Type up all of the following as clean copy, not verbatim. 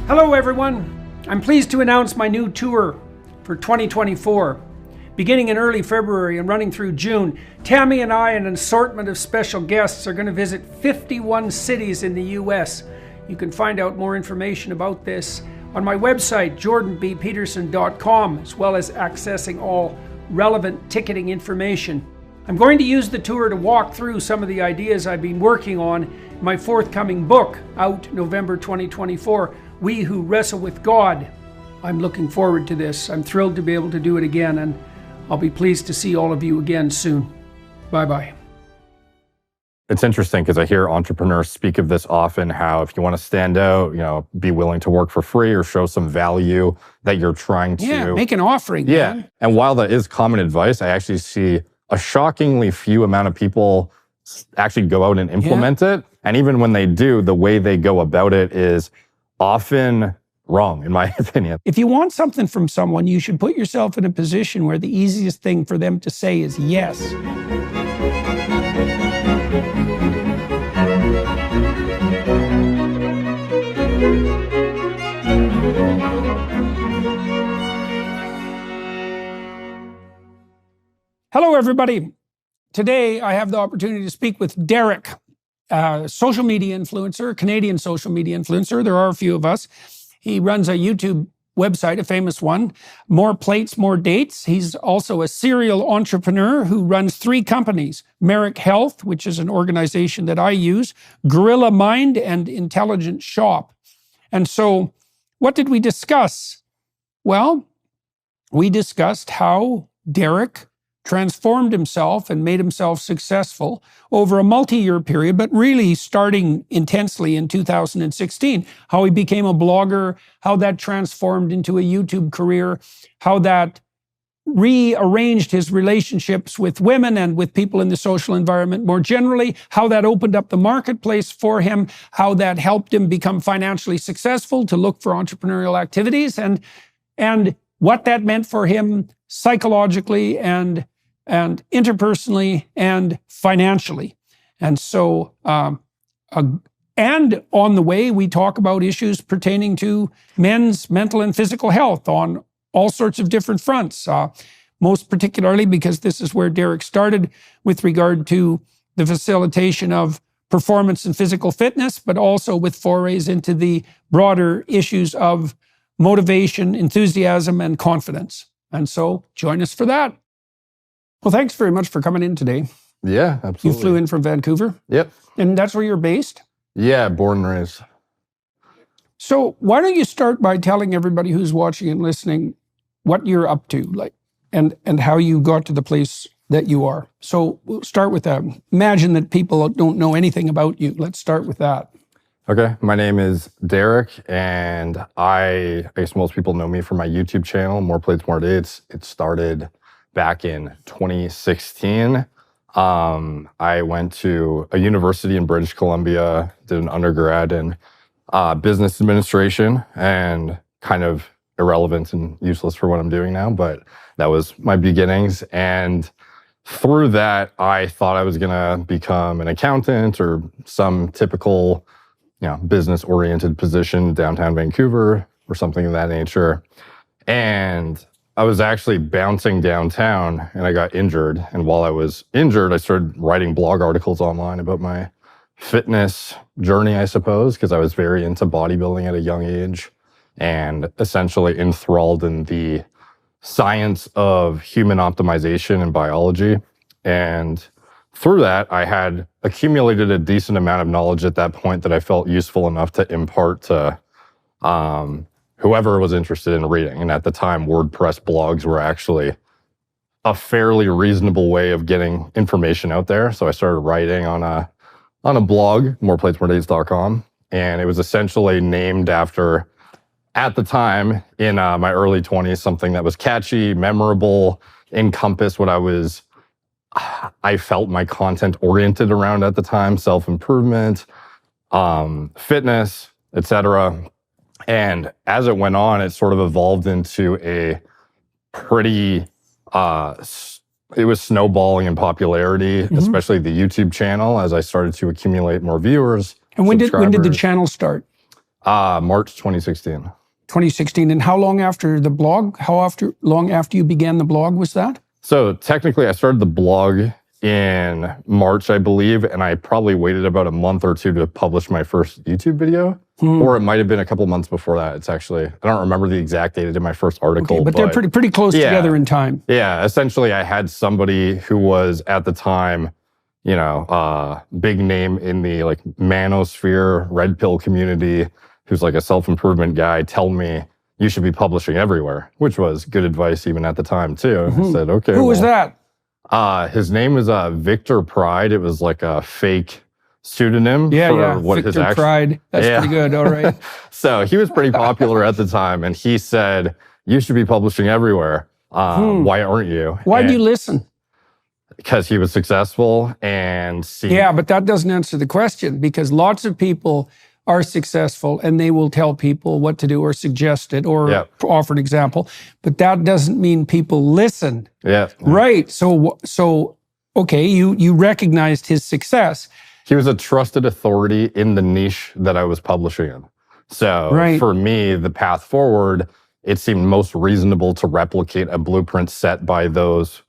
Hello everyone, I'm pleased to announce my new tour for 2024. Beginning in early February and running through June, Tammy and I and an assortment of special guests are going to visit 51 cities in the US. You can find out more information about this on my website, jordanbpeterson.com, as well as accessing all relevant ticketing information. I'm going to use the tour to walk through some of the ideas I've been working on in my forthcoming book, out November 2024, We Who Wrestle with God. I'm looking forward to this. I'm thrilled to be able to do it again, and I'll be pleased to see all of you again soon. Bye-bye. It's interesting because I hear entrepreneurs speak of this often, how if you want to stand out, be willing to work for free or show some value that you're trying to... Yeah, make an offering. Yeah, man. and while that is common advice, I actually see a shockingly few amount of people actually go out and implement it. And even when they do, the way they go about it is often wrong, in my opinion. If you want something from someone, you should put yourself in a position where the easiest thing for them to say is yes. Hello, everybody. Today, I have the opportunity to speak with Derek, social media influencer, Canadian social media influencer. There are a few of us. He runs a YouTube website, a famous one, MorePlatesMoreDates. He's also a serial entrepreneur who runs 3 companies, Merrick Health, which is an organization that I use, Gorilla Mind, and Intelligent Shop. And so, what did we discuss? Well, we discussed how Derek transformed himself and made himself successful over a multi-year period, but really starting intensely in 2016, how he became a blogger, how that transformed into a YouTube career, how that rearranged his relationships with women and with people in the social environment more generally, how that opened up the marketplace for him, how that helped him become financially successful to look for entrepreneurial activities, and what that meant for him psychologically and interpersonally and financially. And so, and on the way, we talk about issues pertaining to men's mental and physical health on all sorts of different fronts, most particularly because this is where Derek started with regard to the facilitation of performance and physical fitness, but also with forays into the broader issues of motivation, enthusiasm, and confidence. And so join us for that. Well, thanks very much for coming in today. Yeah, absolutely. You flew in from Vancouver? Yep. And that's where you're based? Yeah, born and raised. So why don't you start by telling everybody who's watching and listening what you're up to, and how you got to the place that you are. So we'll start with that. Imagine that people don't know anything about you. Let's start with that. Okay, my name is Derek, and I guess most people know me from my YouTube channel, More Plates, More Dates. It started back in 2016. I went to a university in British Columbia, did an undergrad in business administration, and kind of irrelevant and useless for what I'm doing now, but that was my beginnings. And through that, I thought I was gonna become an accountant or some typical business-oriented position downtown Vancouver or something of that nature. And I was actually bouncing downtown and I got injured. And while I was injured, I started writing blog articles online about my fitness journey, I suppose, because I was very into bodybuilding at a young age and essentially enthralled in the science of human optimization and biology. And through that, I had accumulated a decent amount of knowledge at that point that I felt useful enough to impart to whoever was interested in reading. And at the time, WordPress blogs were actually a fairly reasonable way of getting information out there. So I started writing on a blog, MorePlatesMoreDates.com. And it was essentially named after, at the time, in my early 20s, something that was catchy, memorable, encompassed what I felt my content oriented around at the time, self-improvement, fitness, etc. And as it went on, it sort of evolved into a pretty, it was snowballing in popularity, especially the YouTube channel, as I started to accumulate more viewers. And when did the channel start? March 2016. 2016. And how long after the blog? Long after you began the blog was that? So technically, I started the blog in March, I believe, and I probably waited about a month or two to publish my first YouTube video. Or it might have been a couple months before that. It's actually, I don't remember the exact date I did my first article. Okay, but they're pretty close together in time. Yeah, essentially I had somebody who was at the time, big name in the like manosphere, red pill community, who's like a self-improvement guy, tell me you should be publishing everywhere, which was good advice even at the time too. I said, okay. Who was that? His name was Victor Pride. It was like a fake pseudonym for what Victor his actual Pride. That's pretty good. All right. So he was pretty popular at the time, and he said, you should be publishing everywhere. Why aren't you? Why do you listen? Because he was successful and Yeah, but that doesn't answer the question, because lots of people are successful and they will tell people what to do or suggest it or offer an example, but that doesn't mean people listen. Yeah. Right. So okay, you recognized his success. He was a trusted authority in the niche that I was publishing in. So for me, the path forward, it seemed most reasonable to replicate a blueprint set by those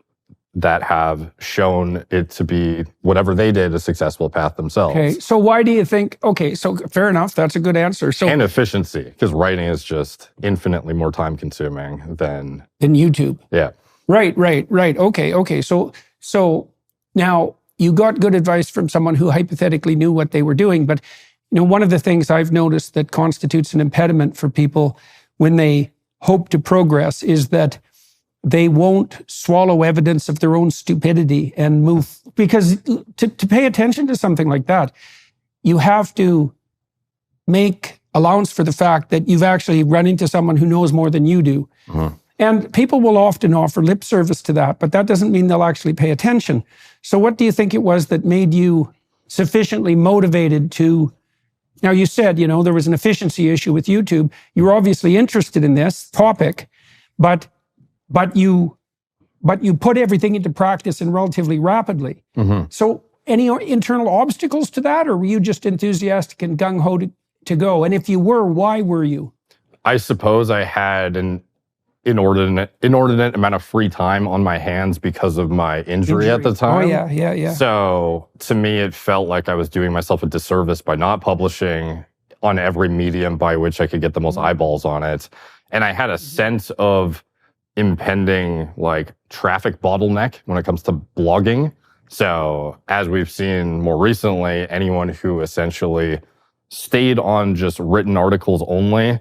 that have shown it to be, whatever they did, a successful path themselves. Okay, so why do you think, so fair enough, that's a good answer. So and efficiency, because writing is just infinitely more time consuming than YouTube. Yeah. Right. Okay, so now you got good advice from someone who hypothetically knew what they were doing, but one of the things I've noticed that constitutes an impediment for people when they hope to progress is that they won't swallow evidence of their own stupidity and move, because to pay attention to something like that, you have to make allowance for the fact that you've actually run into someone who knows more than you do. And people will often offer lip service to that, but that doesn't mean they'll actually pay attention. So what do you think it was that made you sufficiently motivated to, now you said, there was an efficiency issue with YouTube. You were obviously interested in this topic, but you put everything into practice and relatively rapidly. So any internal obstacles to that, or were you just enthusiastic and gung-ho to go? And if you were, why were you? I suppose I had an inordinate amount of free time on my hands because of my injury at the time. Oh, yeah. So to me, it felt like I was doing myself a disservice by not publishing on every medium by which I could get the most eyeballs on it. And I had a sense of impending traffic bottleneck when it comes to blogging. So as we've seen more recently, anyone who essentially stayed on just written articles only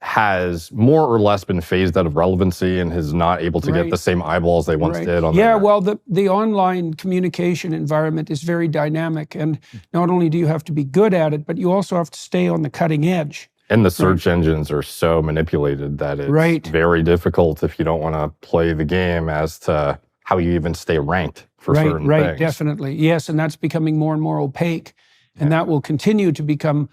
has more or less been phased out of relevancy and is not able to get the same eyeballs they once did on well, the online communication environment is very dynamic, and not only do you have to be good at it, but you also have to stay on the cutting edge. And the search engines are so manipulated that it's very difficult if you don't want to play the game as to how you even stay ranked for certain things. Definitely. Yes, and that's becoming more and more opaque. And that will continue to become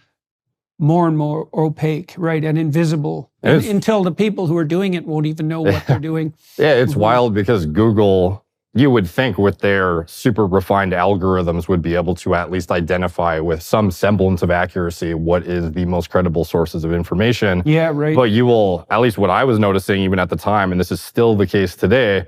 more and more opaque, and invisible, until the people who are doing it won't even know what they're doing. Yeah, it's wild because Google, you would think with their super refined algorithms, would be able to at least identify with some semblance of accuracy what is the most credible sources of information. Yeah, right. But you will, at least what I was noticing even at the time, and this is still the case today,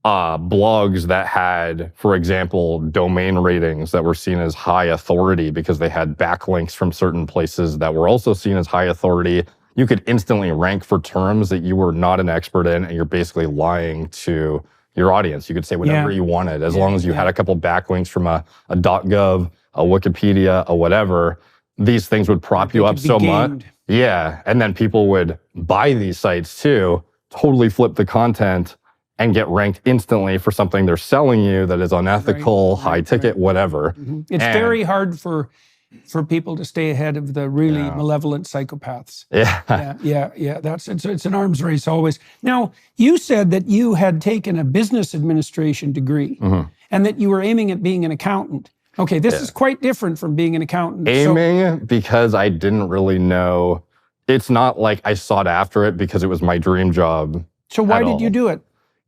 blogs that had, for example, domain ratings that were seen as high authority because they had backlinks from certain places that were also seen as high authority. You could instantly rank for terms that you were not an expert in, and you're basically lying to your audience. You could say whatever you wanted, as long as you had a couple backlinks from a .gov, a Wikipedia, a whatever. These things would prop you up so much. Yeah, and then people would buy these sites too, totally flip the content, and get ranked instantly for something they're selling you that is unethical, high ticket, whatever. It's very hard for people to stay ahead of the really malevolent psychopaths. It's an arms race always. Now, you said that you had taken a business administration degree and that you were aiming at being an accountant. Okay, this is quite different from being an accountant. Aiming because I didn't really know. It's not like I sought after it because it was my dream job. So why did you do it?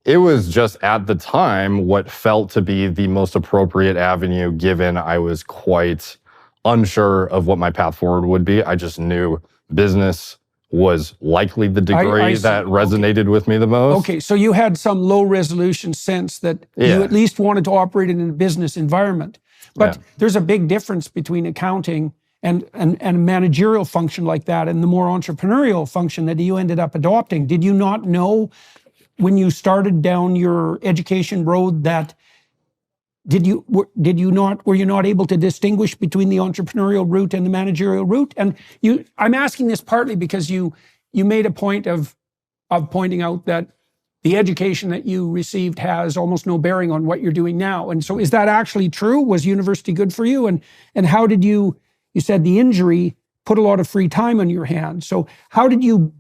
It was just at the time what felt to be the most appropriate avenue, given I was quite unsure of what my path forward would be. I just knew business was likely the degree that resonated with me the most. Okay, so you had some low resolution sense that you at least wanted to operate in a business environment. But there's a big difference between accounting and a managerial function like that and the more entrepreneurial function that you ended up adopting. Did you not know when you started down your education road that were you not able to distinguish between the entrepreneurial route and the managerial route? And I'm asking this partly because you made a point of pointing out that the education that you received has almost no bearing on what you're doing now. And so is that actually true? Was university good for you? And how did you said the injury put a lot of free time on your hands. So how did you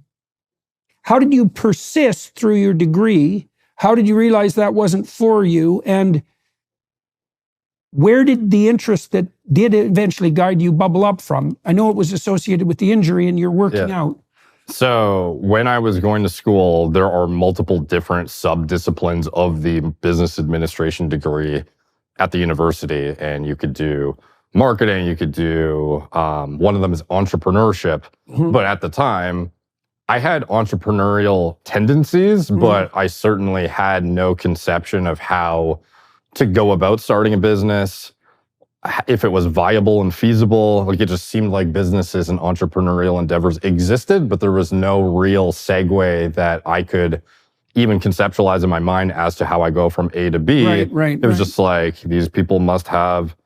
persist through your degree? How did you realize that wasn't for you? And where did the interest that did eventually guide you bubble up from? I know it was associated with the injury and you're working out. So when I was going to school, there are multiple different sub-disciplines of the business administration degree at the university. And you could do marketing, you could do, one of them is entrepreneurship. But at the time, I had entrepreneurial tendencies, but I certainly had no conception of how to go about starting a business, if it was viable and feasible. Like, it just seemed like businesses and entrepreneurial endeavors existed, but there was no real segue that I could even conceptualize in my mind as to how I go from A to B. It was just like, these people must have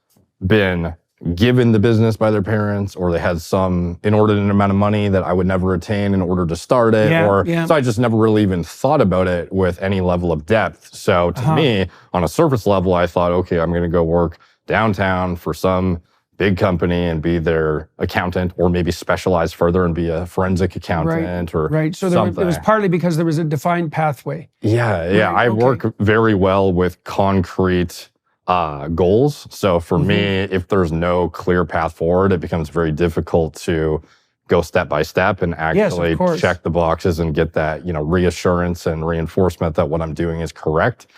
been given the business by their parents, or they had some inordinate amount of money that I would never attain in order to start it. So I just never really even thought about it with any level of depth. So to me, on a surface level, I thought, okay, I'm going to go work downtown for some big company and be their accountant, or maybe specialize further and be a forensic accountant or So something. It was partly because there was a defined pathway. I work very well with concrete goals. So for me, if there's no clear path forward, it becomes very difficult to go step by step and actually check the boxes and get that, reassurance and reinforcement that what I'm doing is correct.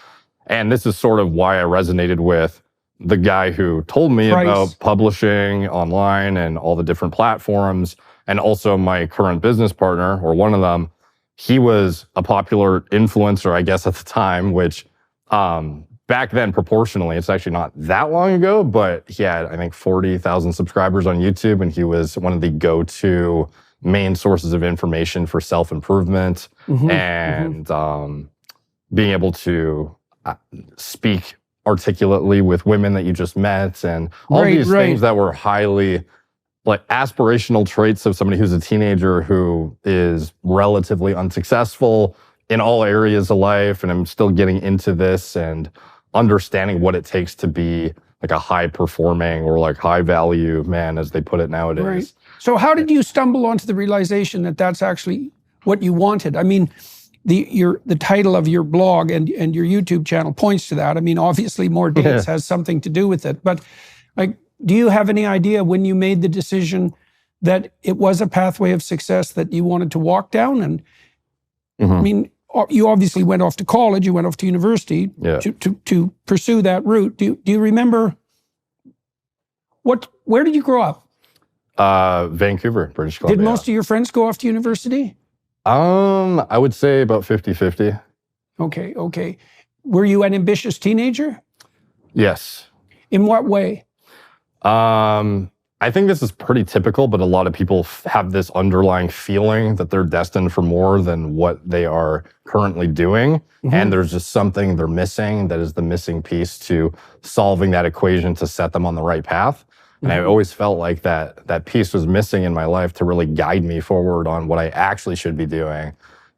And this is sort of why I resonated with the guy who told me about publishing online and all the different platforms. And also my current business partner, or one of them, he was a popular influencer, I guess, at the time, which, back then, proportionally, it's actually not that long ago, but he had, I think, 40,000 subscribers on YouTube, and he was one of the go-to main sources of information for self-improvement and being able to speak articulately with women that you just met, and all these things that were highly like aspirational traits of somebody who's a teenager who is relatively unsuccessful in all areas of life, and I'm still getting into this and understanding what it takes to be like a high performing or like high value man, as they put it nowadays. So how did you stumble onto the realization that that's actually what you wanted? I mean, the title of your blog and your YouTube channel points to that. I mean, obviously More Dates has something to do with it, but like, do you have any idea when you made the decision that it was a pathway of success that you wanted to walk down? And I mean, you obviously went off to college, you went off to university to pursue that route. Do you remember where did you grow up? Vancouver, British Columbia. Did most of your friends go off to university? I would say about 50-50. Okay. Were you an ambitious teenager? Yes. In what way? I think this is pretty typical, but a lot of people have this underlying feeling that they're destined for more than what they are currently doing. And there's just something they're missing that is the missing piece to solving that equation to set them on the right path. And I always felt like that piece was missing in my life to really guide me forward on what I actually should be doing.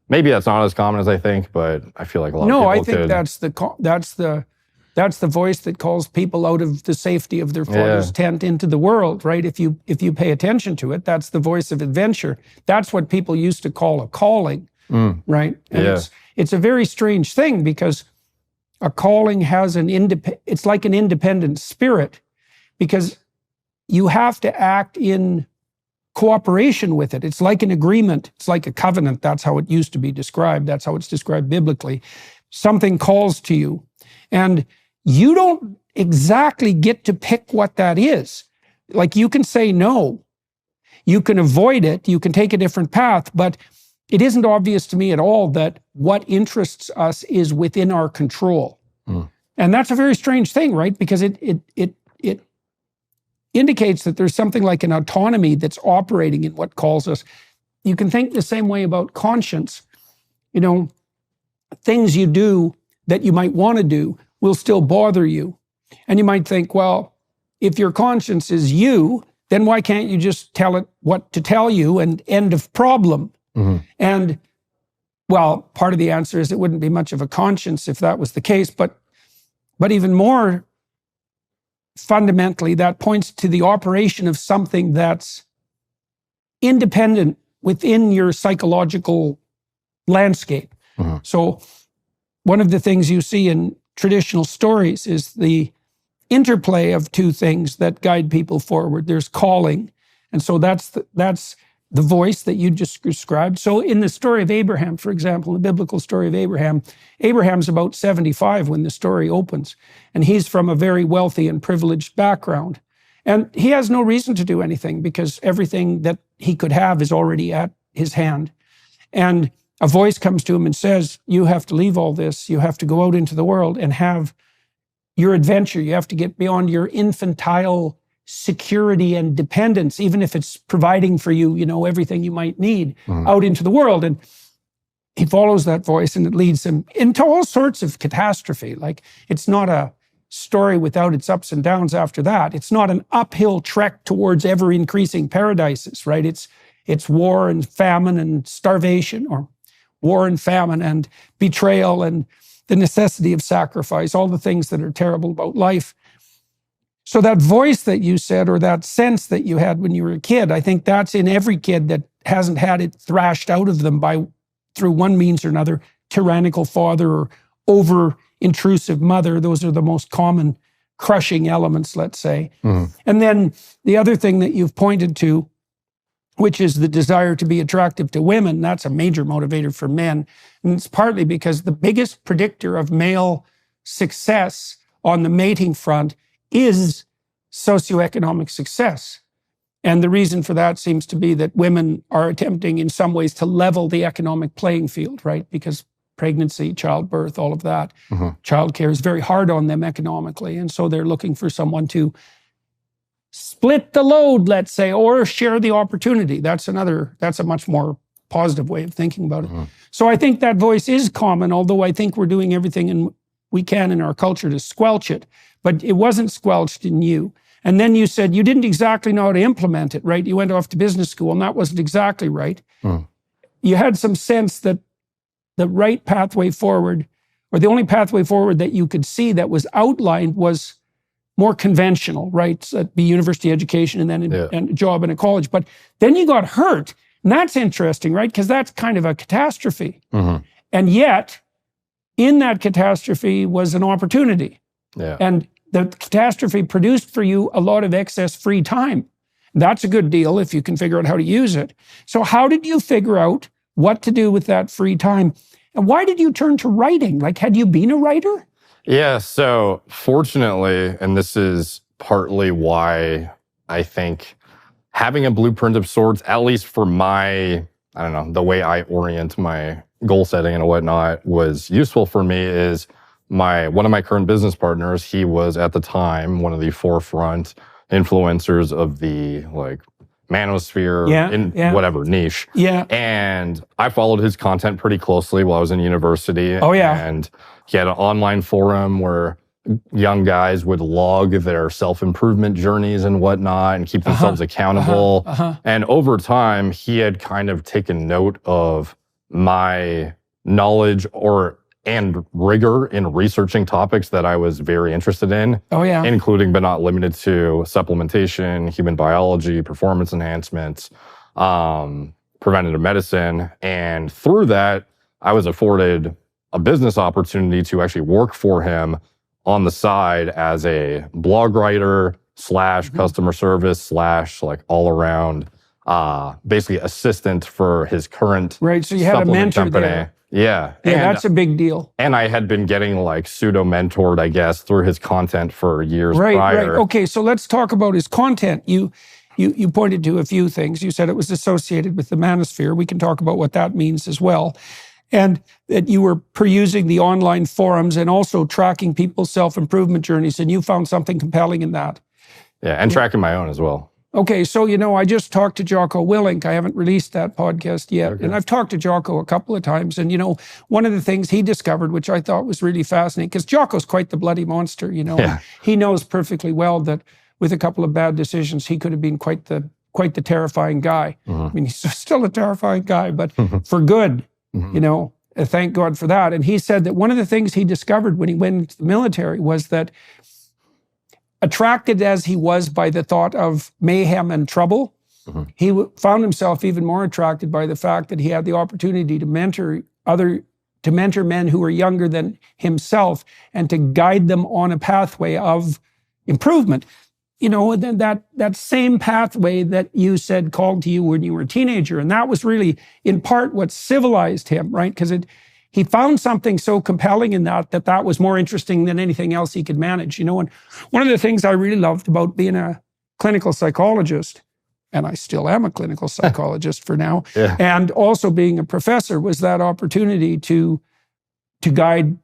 Maybe that's not as common as I think, but I feel like a lot of people I think that's the voice that calls people out of the safety of their father's tent into the world, right? If you pay attention to it, that's the voice of adventure. That's what people used to call a calling, right? And it's a very strange thing, because a calling has it's like an independent spirit, because you have to act in cooperation with it. It's like an agreement. It's like a covenant. That's how it used to be described. That's how it's described biblically. Something calls to you, and you don't exactly get to pick what that is. Like, you can say no. You can avoid it, you can take a different path, but it isn't obvious to me at all that what interests us is within our control. And that's a very strange thing, right? Because it indicates that there's something like an autonomy that's operating in what calls us. You can think the same way about conscience. You know, things you do that you might want to do will still bother you. And you might think, well, if your conscience is you, then why can't you just tell it what to tell you and end of problem? And, well, part of the answer is it wouldn't be much of a conscience if that was the case, but even more fundamentally, that points to the operation of something that's independent within your psychological landscape. So one of the things you see in traditional stories is the interplay of two things that guide people forward. There's calling, and so that's the voice that you just described. So in the story of Abraham, for example, the biblical story of Abraham, Abraham's about 75 when the story opens, and he's from a very wealthy and privileged background. And he has no reason to do anything because everything that he could have is already at his hand. And a voice comes to him and says, you have to leave all this. You have to go out into the world and have your adventure. You have to get beyond your infantile security and dependence, even if it's providing for you, you know, everything you might need out into the world. And he follows that voice and it leads him into all sorts of catastrophe. Like, it's not a story without its ups and downs after that. It's not an uphill trek towards ever increasing paradises, right? It's war and famine and starvation, or war and famine and betrayal and the necessity of sacrifice, all the things that are terrible about life. So that voice that you said, or that sense that you had when you were a kid, I think that's in every kid that hasn't had it thrashed out of them through one means or another, tyrannical father or over-intrusive mother. Those are the most common crushing elements, let's say. And then the other thing that you've pointed to, which is the desire to be attractive to women, that's a major motivator for men. And it's partly because the biggest predictor of male success on the mating front is socioeconomic success. And the reason for that seems to be that women are attempting in some ways to level the economic playing field, right? Because pregnancy, childbirth, all of that, childcare is very hard on them economically. And so they're looking for someone to split the load, let's say, or share the opportunity. That's a much more positive way of thinking about it. So I think that voice is common, although I think we're doing everything we can in our culture to squelch it. But it wasn't squelched in you. And then you said you didn't exactly know how to implement it, right? You went off to business school, and that wasn't exactly right. You had some sense that the right pathway forward, or the only pathway forward that you could see that was outlined, was more conventional, right? So that'd be university education and then and a job in a college. But then you got hurt. And that's interesting, right? Because that's kind of a catastrophe. And yet, in that catastrophe was an opportunity. And the catastrophe produced for you a lot of excess free time. That's a good deal if you can figure out how to use it. So how did you figure out what to do with that free time? And why did you turn to writing? Like, had you been a writer? Yeah, so fortunately, and this is partly why I think having a blueprint of sorts, at least for my, I don't know, the way I orient my goal setting and whatnot, was useful for me, is one of my current business partners, he was at the time one of the forefront influencers of the like manosphere whatever niche. And I followed his content pretty closely while I was in university. And he had an online forum where young guys would log their self-improvement journeys and whatnot and keep themselves accountable. And over time, he had kind of taken note of my knowledge and rigor in researching topics that I was very interested in, including but not limited to supplementation, human biology, performance enhancements, preventative medicine. And through that, I was afforded a business opportunity to actually work for him on the side as a blog writer / customer service / like all around, basically assistant for his current so you had a mentor company. There. Yeah, that's a big deal. And I had been getting like pseudo-mentored, I guess, through his content for years prior. Okay, so let's talk about his content. You you pointed to a few things. You said it was associated with the manosphere. We can talk about what that means as well. And that you were perusing the online forums and also tracking people's self-improvement journeys, and you found something compelling in that. Yeah, and tracking my own as well. Okay, so I just talked to Jocko Willink. I haven't released that podcast yet. Okay. And I've talked to Jocko a couple of times. And, one of the things he discovered, which I thought was really fascinating, because Jocko's quite the bloody monster, Yeah. He knows perfectly well that with a couple of bad decisions, he could have been quite the terrifying guy. Mm-hmm. I mean, he's still a terrifying guy, but for good, thank God for that. And he said that one of the things he discovered when he went into the military was that, attracted as he was by the thought of mayhem and trouble, he found himself even more attracted by the fact that he had the opportunity to mentor men who were younger than himself and to guide them on a pathway of improvement. That same pathway that you said called to you when you were a teenager. And that was really, in part, what civilized him, right? Because he found something so compelling in that was more interesting than anything else he could manage. And one of the things I really loved about being a clinical psychologist, and I still am a clinical psychologist for now, yeah. and also being a professor, was that opportunity to guide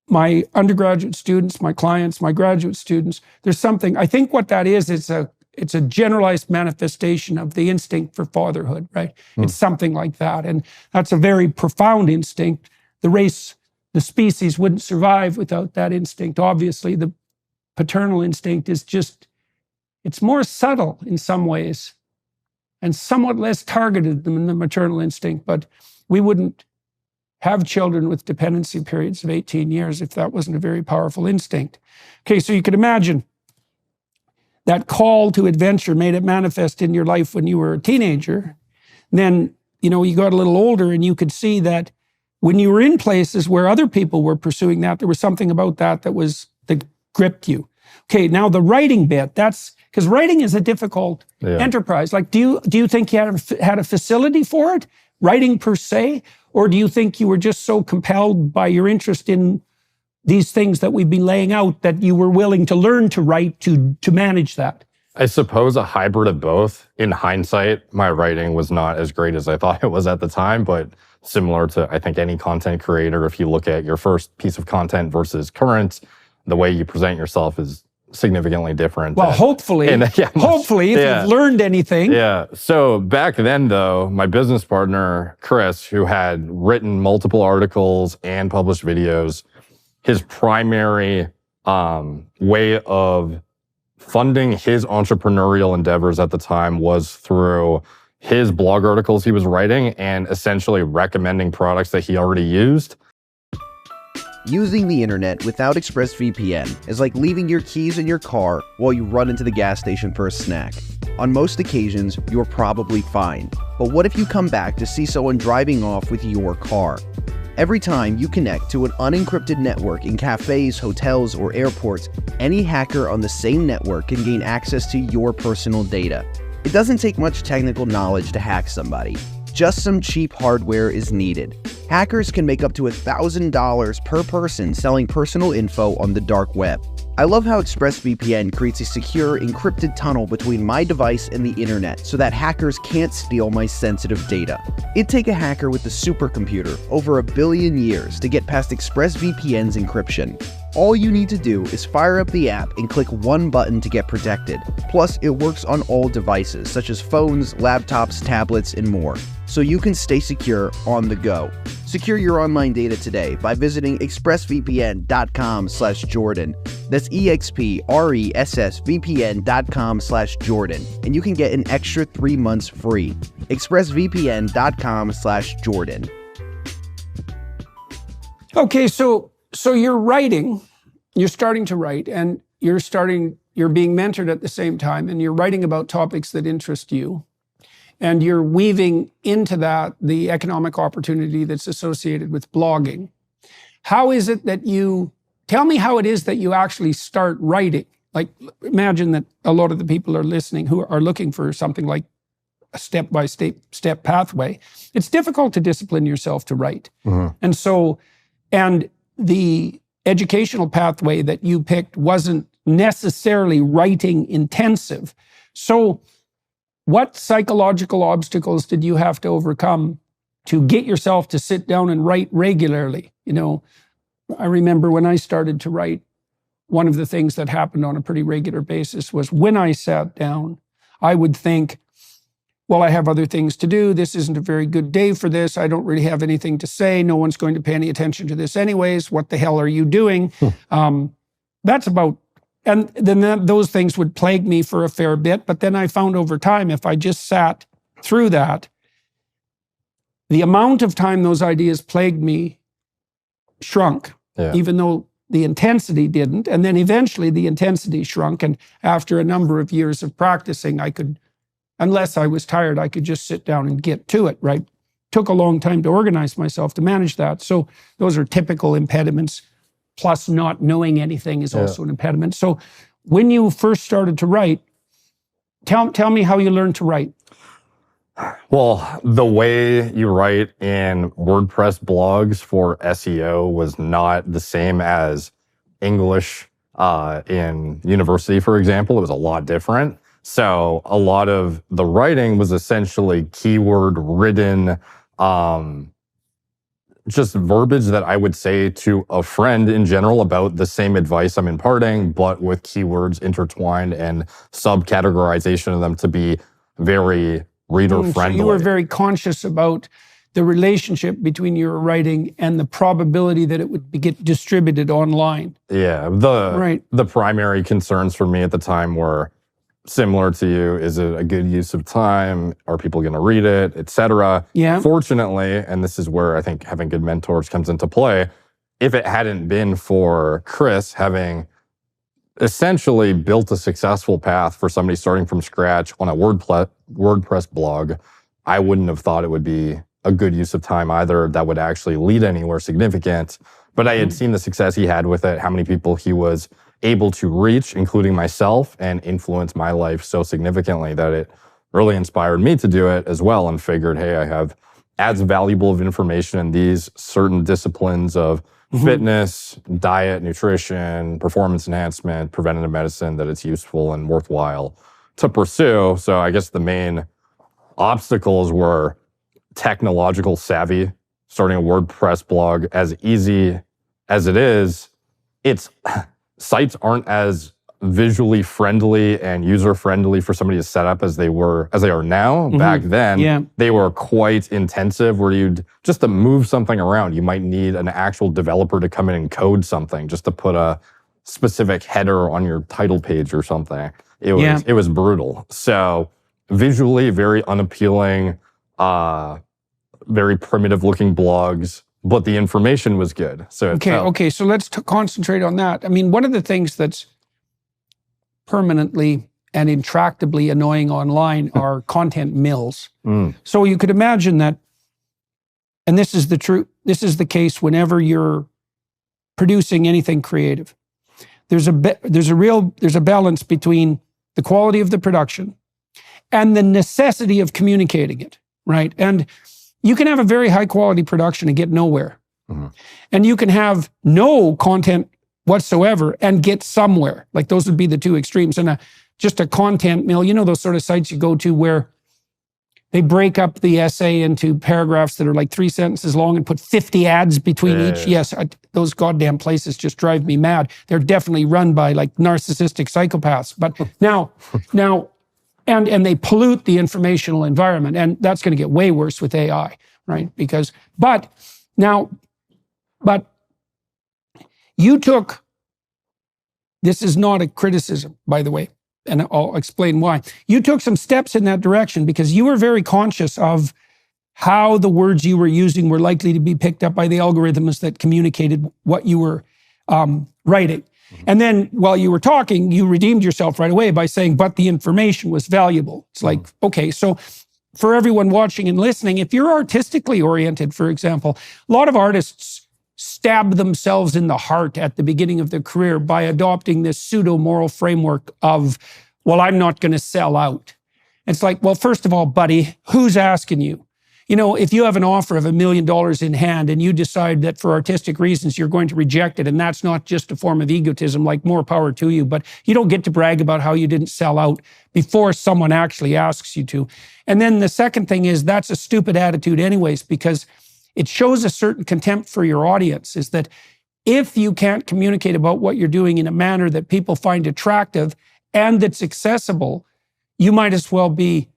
my undergraduate students, my clients, my graduate students. There's something, I think what that is, it's a generalized manifestation of the instinct for fatherhood, right? It's something like that. And that's a very profound instinct. The species wouldn't survive without that instinct. Obviously, the paternal instinct is it's more subtle in some ways and somewhat less targeted than the maternal instinct, but we wouldn't have children with dependency periods of 18 years if that wasn't a very powerful instinct. Okay, so you could imagine that call to adventure made it manifest in your life when you were a teenager. Then, you got a little older and you could see that when you were in places where other people were pursuing that, there was something about that gripped you. Okay, now the writing bit, because writing is a difficult enterprise. Like, do you think you had a facility for it, writing per se? Or do you think you were just so compelled by your interest in these things that we've been laying out that you were willing to learn to write to manage that? I suppose a hybrid of both. In hindsight, my writing was not as great as I thought it was at the time, but similar to, I think, any content creator, if you look at your first piece of content versus current, the way you present yourself is significantly different. Well, hopefully, if you've learned anything. Yeah. So back then, though, my business partner, Chris, who had written multiple articles and published videos, his primary way of funding his entrepreneurial endeavors at the time was through his blog articles he was writing and essentially recommending products that he already used. Using the internet without ExpressVPN is like leaving your keys in your car while you run into the gas station for a snack. On most occasions, you're probably fine. But what if you come back to see someone driving off with your car? Every time you connect to an unencrypted network in cafes, hotels, or airports, any hacker on the same network can gain access to your personal data. It doesn't take much technical knowledge to hack somebody. Just some cheap hardware is needed. Hackers can make up to $1,000 per person selling personal info on the dark web. I love how ExpressVPN creates a secure, encrypted tunnel between my device and the internet so that hackers can't steal my sensitive data. It'd take a hacker with a supercomputer over 1 billion years to get past ExpressVPN's encryption. All you need to do is fire up the app and click one button to get protected. Plus, it works on all devices, such as phones, laptops, tablets, and more, so you can stay secure on the go. Secure your online data today by visiting expressvpn.com/Jordan. That's expressvpn.com/Jordan, and you can get an extra 3 months free. expressvpn.com/Jordan. Okay, so you're writing, you're starting to write, and you're being mentored at the same time, and you're writing about topics that interest you. And you're weaving into that the economic opportunity that's associated with blogging. How is it that tell me how it is that you actually start writing? Like, imagine that a lot of the people are listening who are looking for something like a step-by-step pathway. It's difficult to discipline yourself to write. Mm-hmm. And the educational pathway that you picked wasn't necessarily writing intensive. So what psychological obstacles did you have to overcome to get yourself to sit down and write regularly? I remember when I started to write, one of the things that happened on a pretty regular basis was when I sat down, I would think, well, I have other things to do. This isn't a very good day for this. I don't really have anything to say. No one's going to pay any attention to this anyways. What the hell are you doing? That's about, and then those things would plague me for a fair bit. But then I found over time, if I just sat through that, the amount of time those ideas plagued me shrunk, even though the intensity didn't. And then eventually the intensity shrunk. And after a number of years of practicing, I could, unless I was tired, I could just sit down and get to it, right? Took a long time to organize myself to manage that. So those are typical impediments. Plus not knowing anything is also an impediment. So when you first started to write, tell me how you learned to write. Well, the way you write in WordPress blogs for SEO was not the same as English in university, for example. It was a lot different. So a lot of the writing was essentially keyword ridden, just verbiage that I would say to a friend in general about the same advice I'm imparting, but with keywords intertwined and subcategorization of them to be very reader-friendly. So you were very conscious about the relationship between your writing and the probability that it would get distributed online. Yeah, the primary concerns for me at the time were similar to you. Is it a good use of time? Are people going to read it, etc.? Yeah. Fortunately, and this is where I think having good mentors comes into play, if it hadn't been for Chris having essentially built a successful path for somebody starting from scratch on a WordPress blog, I wouldn't have thought it would be a good use of time either that would actually lead anywhere significant. But I had seen the success he had with it, how many people he was able to reach, including myself, and influence my life so significantly that it really inspired me to do it as well, and figured, hey, I have as valuable of information in these certain disciplines of fitness, diet, nutrition, performance enhancement, preventative medicine, that it's useful and worthwhile to pursue. So I guess the main obstacles were technological savvy. Starting a WordPress blog, as easy as it is, sites aren't as visually friendly and user-friendly for somebody to set up as they are now. Back then, they were quite intensive, where you'd, just to move something around, you might need an actual developer to come in and code something just to put a specific header on your title page or something. It was brutal. So visually very unappealing, very primitive looking blogs, but the information was good. So okay. So let's concentrate on that. I mean, one of the things that's permanently and intractably annoying online are content mills. So you could imagine that, and this is the case whenever you're producing anything creative. There's a balance between the quality of the production and the necessity of communicating it, right? And you can have a very high quality production and get nowhere. And you can have no content whatsoever and get somewhere. Like, those would be the two extremes. And just a content mill, those sort of sites you go to where they break up the essay into paragraphs that are like 3 sentences long and put 50 ads between each. Yes, those goddamn places just drive me mad. They're definitely run by like narcissistic psychopaths. But now, and they pollute the informational environment, and that's going to get way worse with AI, right? But you took, this is not a criticism, by the way, and I'll explain why. You took some steps in that direction because you were very conscious of how the words you were using were likely to be picked up by the algorithms that communicated what you were writing. And then while you were talking, you redeemed yourself right away by saying, but the information was valuable. It's like, okay, so for everyone watching and listening, if you're artistically oriented, for example, a lot of artists stab themselves in the heart at the beginning of their career by adopting this pseudo-moral framework of, well, I'm not going to sell out. It's like, well, first of all, buddy, who's asking you? You know, if you have an offer of $1 million in hand and you decide that for artistic reasons you're going to reject it, and that's not just a form of egotism, like more power to you, but you don't get to brag about how you didn't sell out before someone actually asks you to. And then the second thing is that's a stupid attitude anyways, because it shows a certain contempt for your audience, is that if you can't communicate about what you're doing in a manner that people find attractive and that's accessible, you might as well be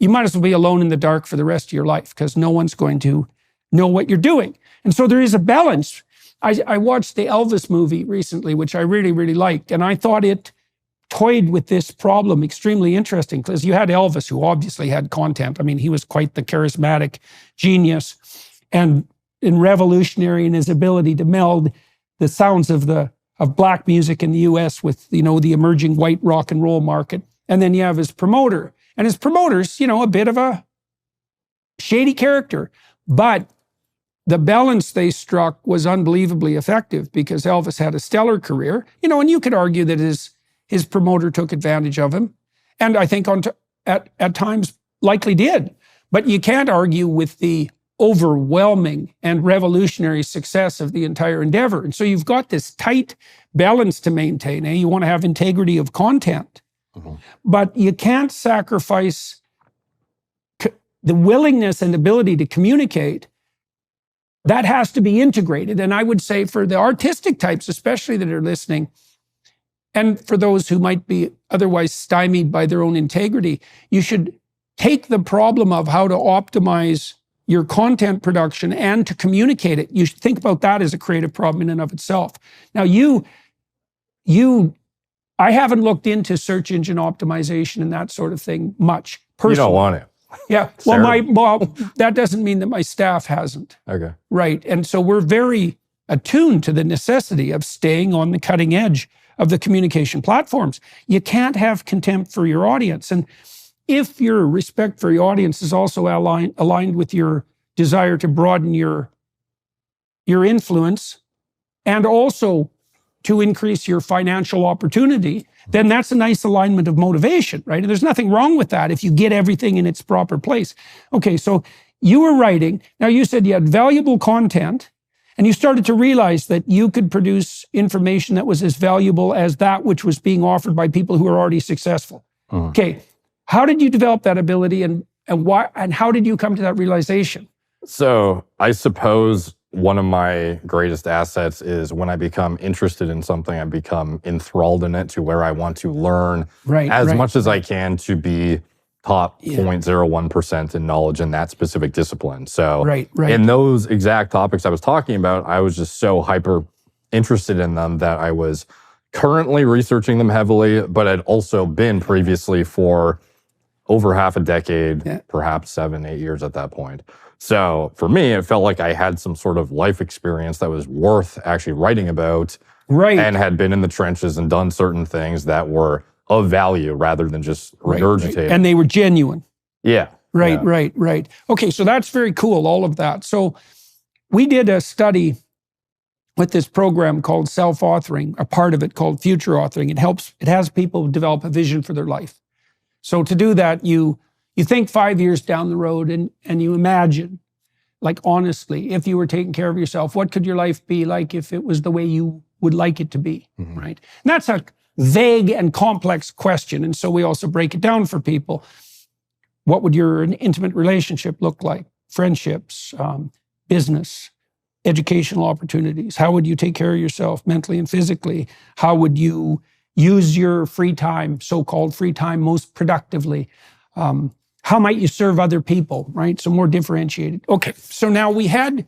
alone in the dark for the rest of your life, because no one's going to know what you're doing. And so there is a balance. I watched the Elvis movie recently, which I really, really liked. And I thought it toyed with this problem extremely interesting, because you had Elvis, who obviously had content. I mean, he was quite the charismatic genius and revolutionary in his ability to meld the sounds of black music in the US with, you know, the emerging white rock and roll market. And then you have his promoter. And his promoter's, you know, a bit of a shady character. But the balance they struck was unbelievably effective, because Elvis had a stellar career, you know, and you could argue that his promoter took advantage of him. And I think at times likely did. But you can't argue with the overwhelming and revolutionary success of the entire endeavor. And so you've got this tight balance to maintain. You want to have integrity of content. But you can't sacrifice the willingness and ability to communicate. That has to be integrated. And I would say for the artistic types, especially that are listening, and for those who might be otherwise stymied by their own integrity, you should take the problem of how to optimize your content production and to communicate it. You should think about that as a creative problem in and of itself. Now, I haven't looked into search engine optimization and that sort of thing much personally. You don't want it. Yeah. Well, that doesn't mean that my staff hasn't. Okay. Right. And so we're very attuned to the necessity of staying on the cutting edge of the communication platforms. You can't have contempt for your audience. And if your respect for your audience is also aligned with your desire to broaden your influence and also to increase your financial opportunity, then that's a nice alignment of motivation, right? And there's nothing wrong with that if you get everything in its proper place. Okay, so you were writing. Now you said you had valuable content, and you started to realize that you could produce information that was as valuable as that which was being offered by people who are already successful. Okay, how did you develop that ability, and why, and how did you come to that realization? So I suppose one of my greatest assets is when I become interested in something, I become enthralled in it to where I want to learn as much as I can to be top 0.01% in knowledge in that specific discipline. So in those exact topics I was talking about, I was just so hyper interested in them that I was currently researching them heavily, but had also been previously for over half a decade, perhaps 7-8 years at that point. So for me, it felt like I had some sort of life experience that was worth actually writing about, and had been in the trenches and done certain things that were of value rather than just regurgitating. And they were genuine. Yeah. Right. Okay, so that's very cool, all of that. So we did a study with this program called self-authoring, a part of it called future authoring. It has people develop a vision for their life. So to do that, you think 5 years down the road and you imagine, like honestly, if you were taking care of yourself, what could your life be like if it was the way you would like it to be, right? And that's a vague and complex question. And so we also break it down for people. What would your intimate relationship look like? Friendships, business, educational opportunities. How would you take care of yourself mentally and physically? How would you use your free time, so-called free time, most productively? How might you serve other people, right? So more differentiated. Okay, so now we had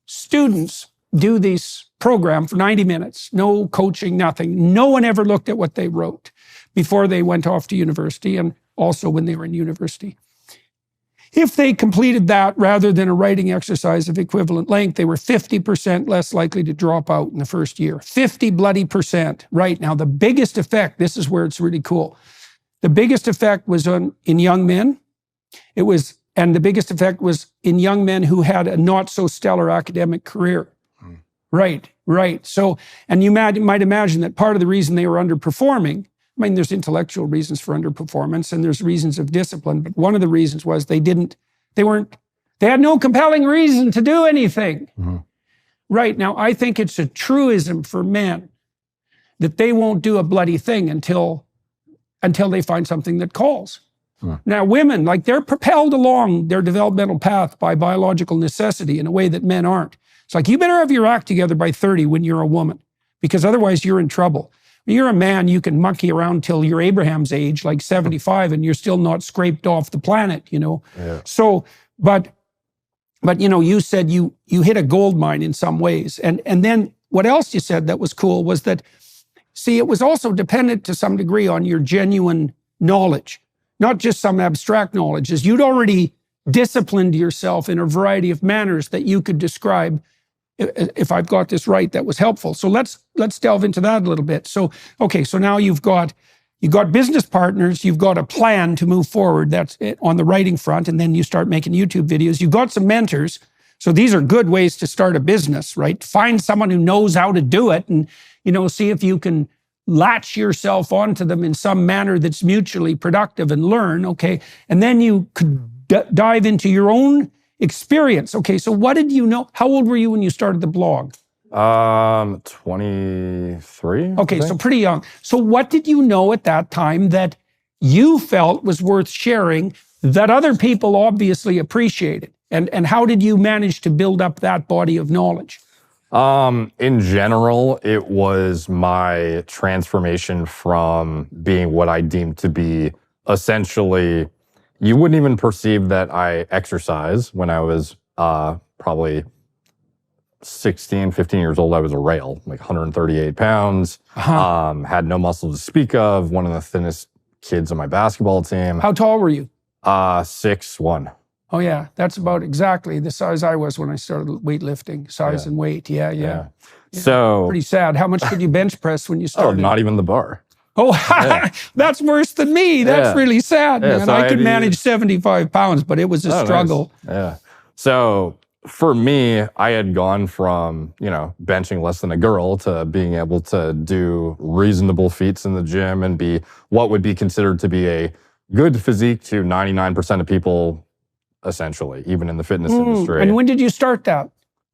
students do this program for 90 minutes, no coaching, nothing. No one ever looked at what they wrote before they went off to university, and also when they were in university. If they completed that rather than a writing exercise of equivalent length, they were 50% less likely to drop out in the first year. 50%, right? Now, the biggest effect, this is where it's really cool. The biggest effect was in young men. And the biggest effect was in young men who had a not so stellar academic career. Right. So, and you might imagine that part of the reason they were underperforming, I mean, there's intellectual reasons for underperformance and there's reasons of discipline, but one of the reasons was they weren't They had no compelling reason to do anything. Mm-hmm. Right. Now, I think it's a truism for men that they won't do a bloody thing until they find something that calls. Now, women, like, they're propelled along their developmental path by biological necessity in a way that men aren't. It's like, you better have your act together by 30 when you're a woman, because otherwise you're in trouble. When you're a man, you can monkey around till you're Abraham's age, like 75, and you're still not scraped off the planet, you know? Yeah. So, but you know, you said you hit a gold mine in some ways. And then what else you said that was cool was that, see, it was also dependent to some degree on your genuine knowledge, not just some abstract knowledge, as you'd already disciplined yourself in a variety of manners that you could describe, if I've got this right, that was helpful. So let's delve into that a little bit. So, okay, so now you've got business partners, you've got a plan to move forward, that's it, on the writing front, and then you start making YouTube videos. You've got some mentors. So these are good ways to start a business, right? Find someone who knows how to do it, and, you know, see if you can latch yourself onto them in some manner that's mutually productive, and learn, okay? And then you could dive into your own experience. Okay, so what did you know? How old were you when you started the blog? 23. Okay, so pretty young. So what did you know at that time that you felt was worth sharing that other people obviously appreciated? And how did you manage to build up that body of knowledge? In general, it was my transformation from being what I deemed to be essentially, you wouldn't even perceive that I exercise. When I was probably 16, 15 years old, I was a rail, like 138 pounds, had no muscle to speak of, one of the thinnest kids on my basketball team. How tall were you? 6'1". Oh yeah, that's about exactly the size I was when I started weightlifting, size and weight. Yeah. So pretty sad. How much could you bench press when you started? Oh, not even the bar. Oh, that's worse than me. That's really sad, man. So I could manage 75 pounds, but it was a struggle. Nice. Yeah. So for me, I had gone from, you know, benching less than a girl to being able to do reasonable feats in the gym and be what would be considered to be a good physique to 99% of people, essentially, even in the fitness industry. And when did you start that?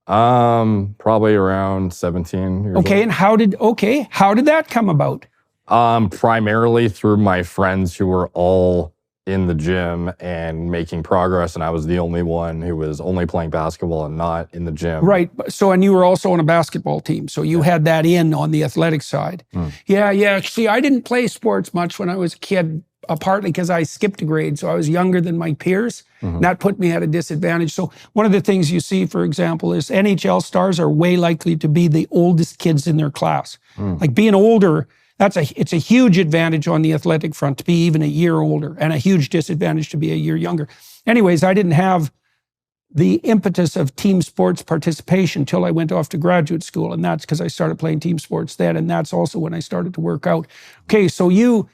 Probably around 17 years old. And how did that come about? Primarily through my friends who were all in the gym and making progress, and I was the only one who was only playing basketball and not in the gym. Right. So, and you were also on a basketball team, so you had that in on the athletic side. Yeah. See, I didn't play sports much when I was a kid, partly because I skipped a grade, so I was younger than my peers. And that put me at a disadvantage. So one of the things you see, for example, is NHL stars are way likely to be the oldest kids in their class. Like, being older, it's a huge advantage on the athletic front to be even a year older, and a huge disadvantage to be a year younger. Anyways, I didn't have the impetus of team sports participation till I went off to graduate school, and that's because I started playing team sports then, and that's also when I started to work out. Okay, so you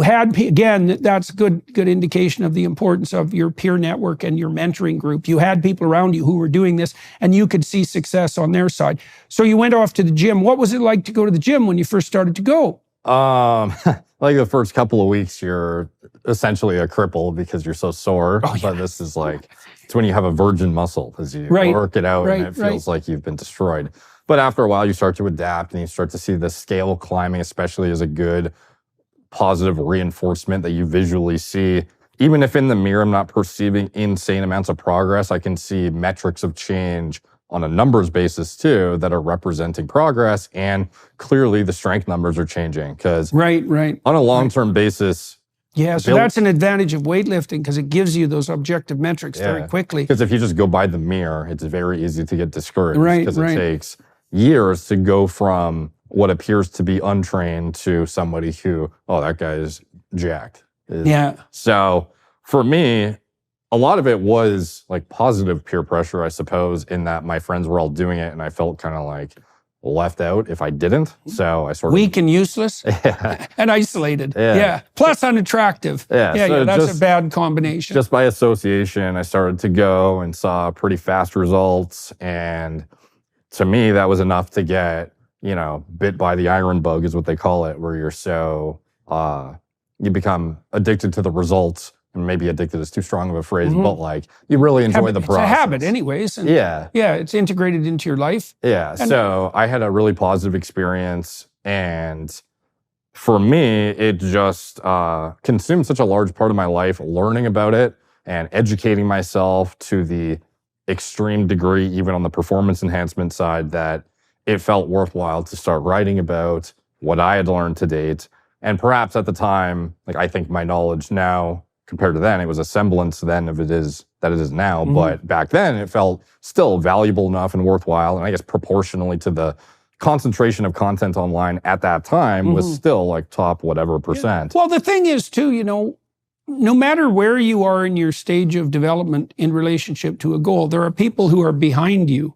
had, again, that's a good indication of the importance of your peer network and your mentoring group. You had people around you who were doing this, and you could see success on their side. So you went off to the gym. What was it like to go to the gym when you first started to go? Like the first couple of weeks, you're essentially a cripple because you're so sore. But this is like, it's when you have a virgin muscle as you work it out, and it feels like you've been destroyed. But after a while, you start to adapt, and you start to see the scale climbing, especially as a good positive reinforcement that you visually see. Even if in the mirror I'm not perceiving insane amounts of progress, I can see metrics of change on a numbers basis too that are representing progress, and clearly the strength numbers are changing because on a long-term basis. Yeah, so that's an advantage of weightlifting because it gives you those objective metrics very quickly. Because if you just go by the mirror, it's very easy to get discouraged because it takes years to go from what appears to be untrained to somebody who, oh, that guy is jacked. So for me, a lot of it was like positive peer pressure, I suppose, in that my friends were all doing it and I felt kind of like left out if I didn't. So I sort of... Weak and useless and isolated. Plus unattractive. So that's a bad combination. Just by association, I started to go and saw pretty fast results. And to me, that was enough to get, you know, bit by the iron bug is what they call it, where you're so, you become addicted to the results and maybe addicted is too strong of a phrase, but like you really enjoy the process. It's a habit anyways. And yeah. It's integrated into your life. Yeah. So I had a really positive experience, and for me, it just consumed such a large part of my life, learning about it and educating myself to the extreme degree, even on the performance enhancement side, that it felt worthwhile to start writing about what I had learned to date. And perhaps at the time, like I think my knowledge now compared to then, it was a semblance then of it is now. But back then it felt still valuable enough and worthwhile. And I guess proportionally to the concentration of content online at that time was still like top whatever percent. Well, the thing is too, no matter where you are in your stage of development in relationship to a goal, there are people who are behind you,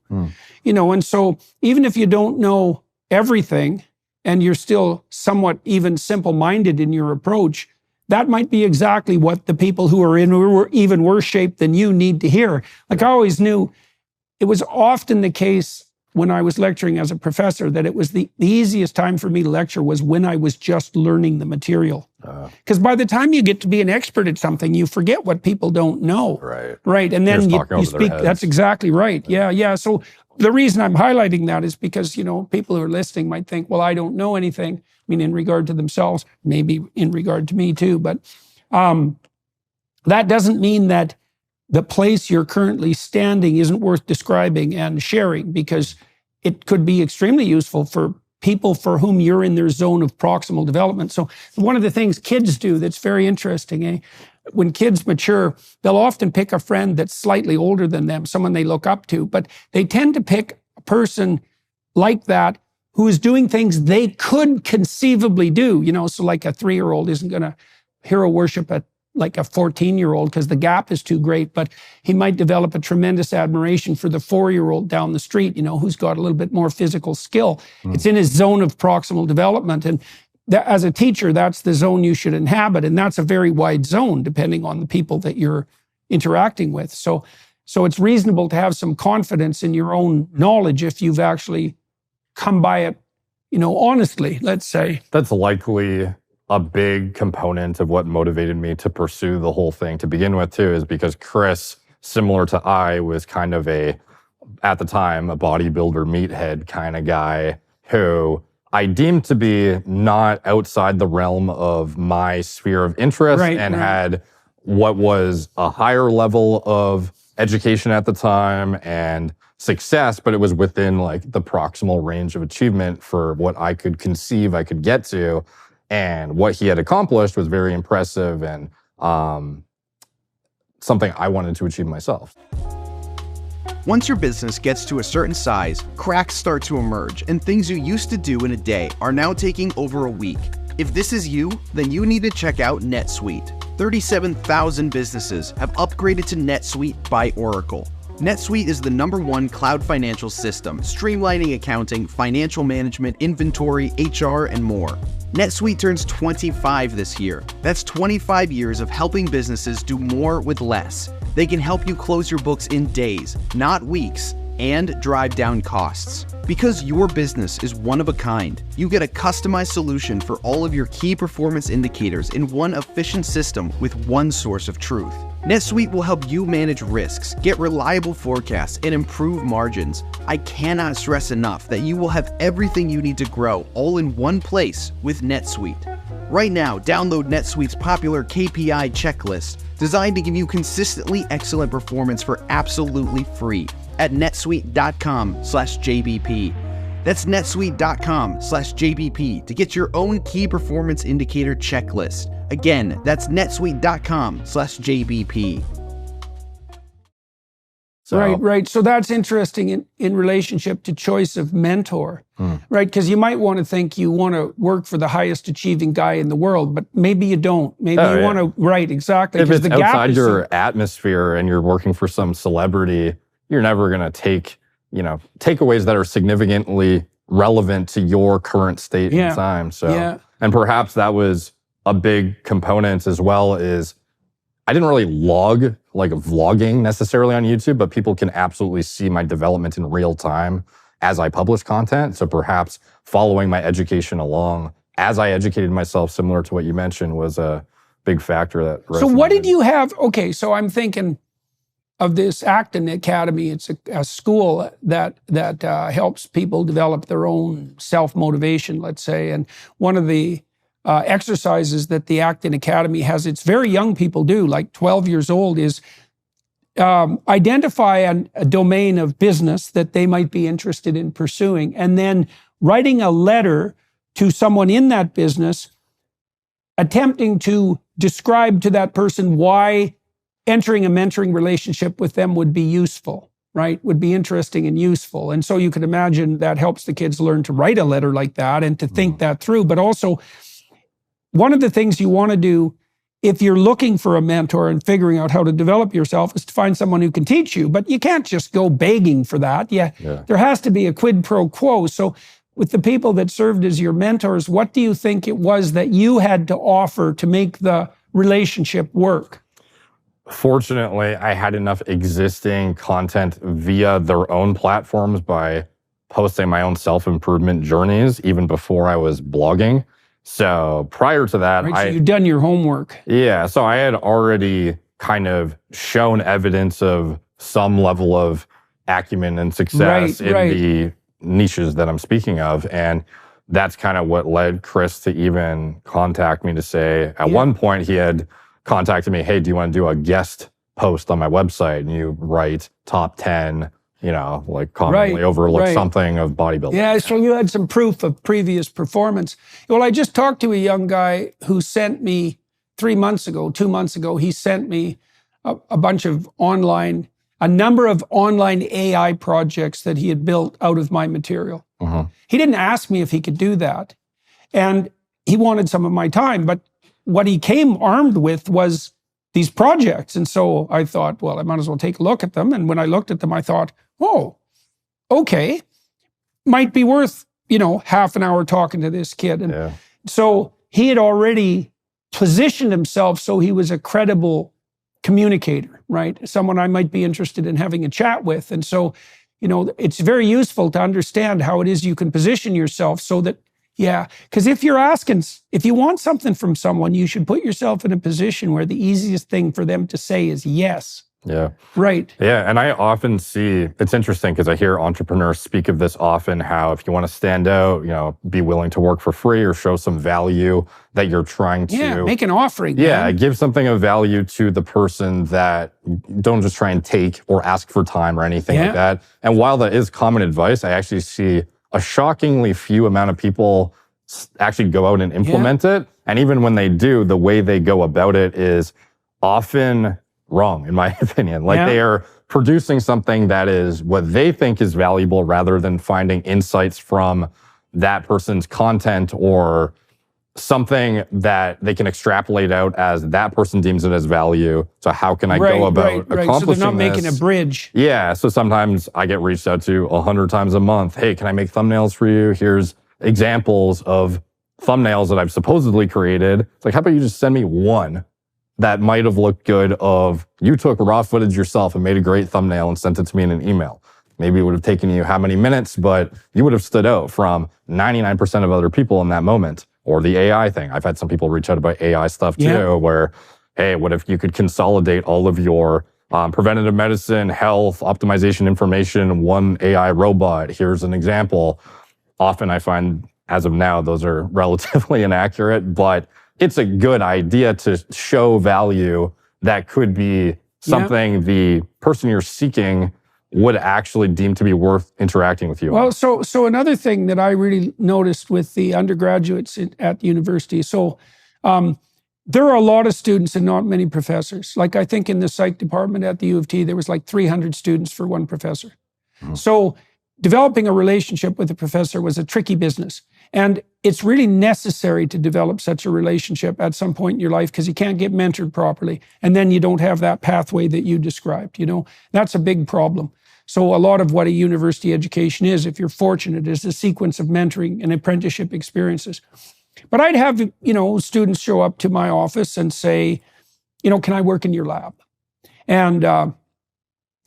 and so even if you don't know everything and you're still somewhat even simple-minded in your approach, that might be exactly what the people who are in even worse shape than you need to hear. Like I always knew it was often the case when I was lecturing as a professor that it was the easiest time for me to lecture was when I was just learning the material. Because by the time you get to be an expert at something, you forget what people don't know. Right. And then you speak. That's exactly right. Yeah. So the reason I'm highlighting that is because, people who are listening might think, well, I don't know anything. I mean, in regard to themselves, maybe in regard to me too. But that doesn't mean that the place you're currently standing isn't worth describing and sharing, because it could be extremely useful for people for whom you're in their zone of proximal development. So one of the things kids do that's very interesting, when kids mature, they'll often pick a friend that's slightly older than them, someone they look up to, but they tend to pick a person like that who is doing things they could conceivably do. So like a 3-year-old isn't going to hero worship like a 14-year-old because the gap is too great, but he might develop a tremendous admiration for the 4-year-old down the street, who's got a little bit more physical skill. It's in his zone of proximal development. And as a teacher, that's the zone you should inhabit. And that's a very wide zone depending on the people that you're interacting with. So it's reasonable to have some confidence in your own knowledge if you've actually come by it, honestly, let's say. That's likely a big component of what motivated me to pursue the whole thing to begin with too, is because Chris, similar to I, was kind of at the time, a bodybuilder meathead kind of guy who I deemed to be not outside the realm of my sphere of interest had what was a higher level of education at the time and success, but it was within like the proximal range of achievement for what I could conceive I could get to. And what he had accomplished was very impressive and something I wanted to achieve myself. Once your business gets to a certain size, cracks start to emerge, and things you used to do in a day are now taking over a week. If this is you, then you need to check out NetSuite. 37,000 businesses have upgraded to NetSuite by Oracle. NetSuite is the #1 cloud financial system, streamlining accounting, financial management, inventory, HR, and more. NetSuite turns 25 this year. That's 25 years of helping businesses do more with less. They can help you close your books in days, not weeks, and drive down costs. Because your business is one of a kind, you get a customized solution for all of your key performance indicators in one efficient system with one source of truth. NetSuite will help you manage risks, get reliable forecasts, and improve margins. I cannot stress enough that you will have everything you need to grow all in one place with NetSuite. Right now, download NetSuite's popular KPI checklist, designed to give you consistently excellent performance for absolutely free at netsuite.com/JBP. That's netsuite.com/JBP to get your own key performance indicator checklist. Again, that's netsuite.com/JBP. Right. So that's interesting in relationship to choice of mentor, right? Because you might want to think you want to work for the highest achieving guy in the world, but maybe you don't. Maybe you want to, right, exactly. If it's outside your atmosphere and you're working for some celebrity, you're never going to take, takeaways that are significantly relevant to your current state and time. So, and perhaps that was a big component as well, is I didn't really log like vlogging necessarily on YouTube, but people can absolutely see my development in real time as I publish content. So perhaps following my education along as I educated myself, similar to what you mentioned, was a big factor that So what did resonated. you have? Okay, so I'm thinking of this Acton Academy. It's a school that helps people develop their own self-motivation, let's say. And one of the exercises that the Acton Academy has, it's very young people do, like 12 years old, is identify a domain of business that they might be interested in pursuing, and then writing a letter to someone in that business, attempting to describe to that person why entering a mentoring relationship with them would be useful, right? Would be interesting and useful. And so you can imagine that helps the kids learn to write a letter like that and to think that through. But also, one of the things you want to do if you're looking for a mentor and figuring out how to develop yourself is to find someone who can teach you. But you can't just go begging for that. Yeah. There has to be a quid pro quo. So with the people that served as your mentors, what do you think it was that you had to offer to make the relationship work? Fortunately, I had enough existing content via their own platforms by posting my own self-improvement journeys even before I was blogging. So prior to that, right, so you've done your homework. Yeah, so I had already kind of shown evidence of some level of acumen and success in the niches that I'm speaking of. And that's kind of what led Chris to even contact me to say, at one point he had contacted me, hey, do you want to do a guest post on my website? And you write top 10, you know, like commonly overlooked something of bodybuilding. Yeah, so you had some proof of previous performance. Well, I just talked to a young guy who sent me 2 months ago, he sent me a bunch of a number of online AI projects that he had built out of my material. He didn't ask me if he could do that. And he wanted some of my time, but what he came armed with was these projects. And so I thought, well, I might as well take a look at them. And when I looked at them, I thought, oh, okay, might be worth, half an hour talking to this kid. And so he had already positioned himself so he was a credible communicator, right? Someone I might be interested in having a chat with. And so, it's very useful to understand how it is you can position yourself so that, because if you want something from someone, you should put yourself in a position where the easiest thing for them to say is yes. Yeah. Right. Yeah. And I often see, it's interesting because I hear entrepreneurs speak of this often, how if you want to stand out, be willing to work for free or show some value that you're trying to make an offering. Give something of value to the person, that don't just try and take or ask for time or anything like that. And while that is common advice, I actually see a shockingly few amount of people actually go out and implement it. And even when they do, the way they go about it is often wrong, in my opinion. Like they are producing something that is what they think is valuable rather than finding insights from that person's content or something that they can extrapolate out as that person deems it as value. So how can I go about accomplishing So they're not this? making a bridge. Yeah. So sometimes I get reached out to 100 times a month. Hey, can I make thumbnails for you? Here's examples of thumbnails that I've supposedly created. It's like, how about you just send me one that might have looked good of you took raw footage yourself and made a great thumbnail and sent it to me in an email. Maybe it would have taken you how many minutes, but you would have stood out from 99% of other people in that moment. Or the AI thing. I've had some people reach out about AI stuff too, where, hey, what if you could consolidate all of your preventative medicine, health, optimization information in one AI robot? Here's an example. Often I find, as of now, those are relatively inaccurate, but it's a good idea to show value that could be something the person you're seeking would actually deem to be worth interacting with you. Well, so another thing that I really noticed with the undergraduates at the university, there are a lot of students and not many professors. Like I think in the psych department at the U of T, there was like 300 students for one professor. So developing a relationship with a professor was a tricky business. And it's really necessary to develop such a relationship at some point in your life because you can't get mentored properly. And then you don't have that pathway that you described, That's a big problem. So a lot of what a university education is, if you're fortunate, is a sequence of mentoring and apprenticeship experiences. But I'd have, students show up to my office and say, can I work in your lab? And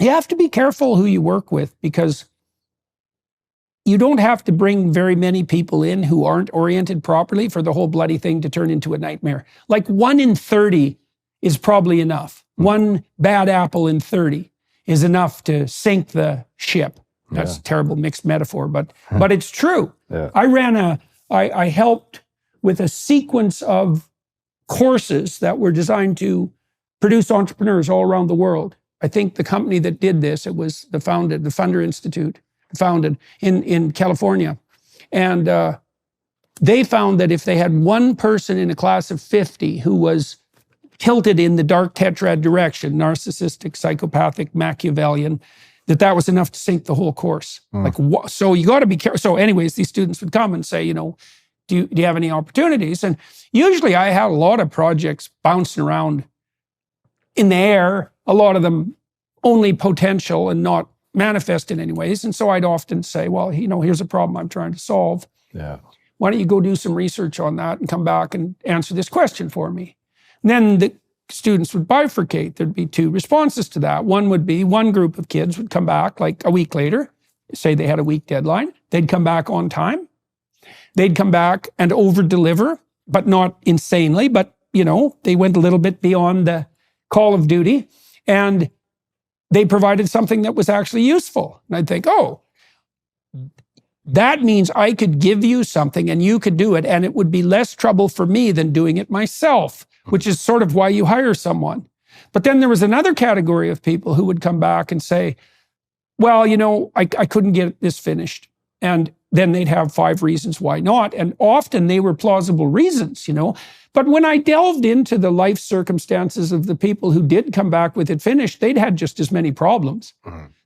you have to be careful who you work with because you don't have to bring very many people in who aren't oriented properly for the whole bloody thing to turn into a nightmare. Like 1 in 30 is probably enough. One bad apple in 30 is enough to sink the ship. That's a terrible mixed metaphor, but it's true. Yeah. I helped with a sequence of courses that were designed to produce entrepreneurs all around the world. I think the company that did this, it was the Funder Institute, founded in California. And they found that if they had one person in a class of 50 who was tilted in the dark tetrad direction, narcissistic, psychopathic, Machiavellian, that was enough to sink the whole course. So you got to be careful. So anyways, these students would come and say, you know, do you have any opportunities? And usually I had a lot of projects bouncing around in the air, a lot of them only potential and not manifest in any ways. And so I'd often say, well, you know, here's a problem I'm trying to solve. Yeah. Why don't you go do some research on that and come back and answer this question for me? And then the students would bifurcate. There'd be 2 responses to that. One would be one group of kids would come back like a week later, say they had a week deadline. They'd come back on time. They'd come back and over-deliver, but not insanely, but, you know, they went a little bit beyond the call of duty, and they provided something that was actually useful. And I'd think, oh, that means I could give you something and you could do it, and it would be less trouble for me than doing it myself, which is sort of why you hire someone. But then there was another category of people who would come back and say, well, you know, I couldn't get this finished. And then they'd have 5 reasons why not. And often they were plausible reasons, you know. But when I delved into the life circumstances of the people who did come back with it finished, they'd had just as many problems.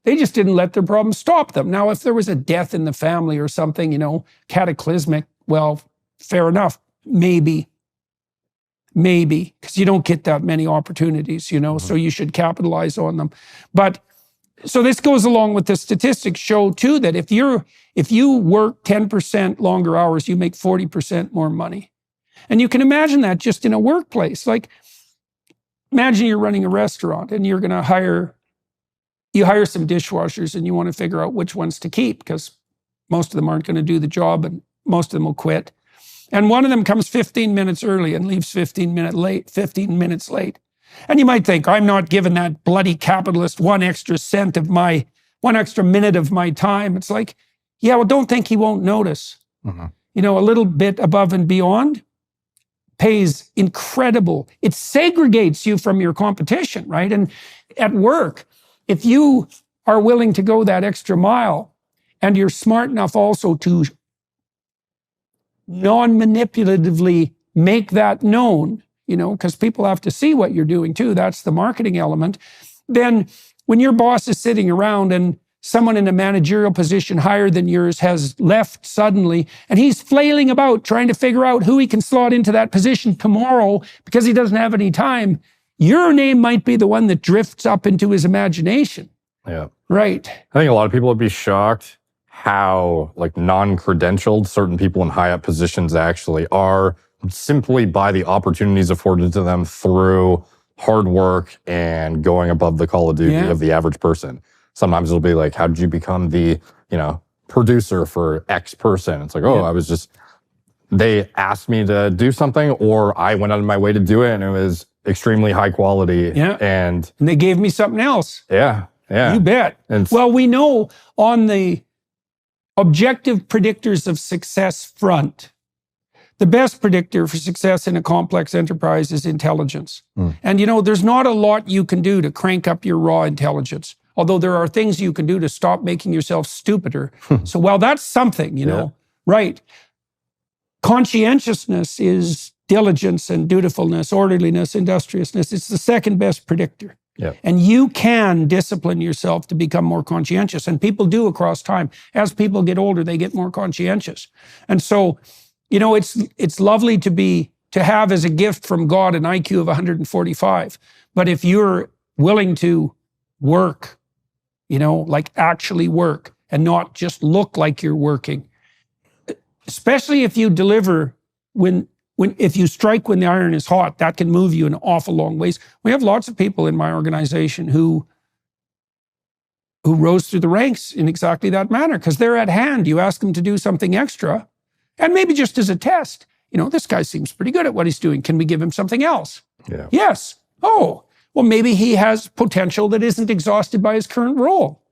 They just didn't let their problems stop them. Now, if there was a death in the family or something, you know, cataclysmic, well, fair enough. Maybe, because you don't get that many opportunities, you know, so you should capitalize on them. But so this goes along with the statistics show too, that if you work 10% longer hours, you make 40% more money. And you can imagine that just in a workplace. Like, imagine you're running a restaurant and you're going to hire some dishwashers and you want to figure out which ones to keep because most of them aren't going to do the job and most of them will quit. And one of them comes 15 minutes early and leaves 15 minutes late. And you might think, I'm not giving that bloody capitalist 1 extra minute of my time. It's like, yeah, well, don't think he won't notice. You know, a little bit above and beyond pays incredible. It segregates you from your competition, right? And at work, if you are willing to go that extra mile and you're smart enough also to non-manipulatively make that known, you know, because people have to see what you're doing too. That's the marketing element. Then when your boss is sitting around and someone in a managerial position higher than yours has left suddenly, and he's flailing about trying to figure out who he can slot into that position tomorrow because he doesn't have any time, your name might be the one that drifts up into his imagination. Yeah. Right. I think a lot of people would be shocked how like non-credentialed certain people in high up positions actually are, simply by the opportunities afforded to them through hard work and going above the call of duty of the average person. Sometimes it'll be like, how did you become the, you know, producer for X person? It's like, they asked me to do something, or I went out of my way to do it, and it was extremely high quality. Yeah. And they gave me something else. Yeah. You bet. Well, we know on the objective predictors of success front, the best predictor for success in a complex enterprise is intelligence. And, you know, there's not a lot you can do to crank up your raw intelligence, although there are things you can do to stop making yourself stupider. So, well, that's something, you know, right? Conscientiousness is diligence and dutifulness, orderliness, industriousness. It's the second best predictor. And you can discipline yourself to become more conscientious. And people do across time. As people get older, they get more conscientious. And so, you know, it's lovely to have as a gift from God an IQ of 145. But if you're willing to work, you know, like actually work and not just look like you're working, especially if you deliver if you strike when the iron is hot, that can move you an awful long ways. We have lots of people in my organization who who rose through the ranks in exactly that manner, because they're at hand. You ask them to do something extra, and maybe just as a test, this guy seems pretty good at what he's doing. Can we give him something else? Yeah. Yes. Oh, well, maybe he has potential that isn't exhausted by his current role.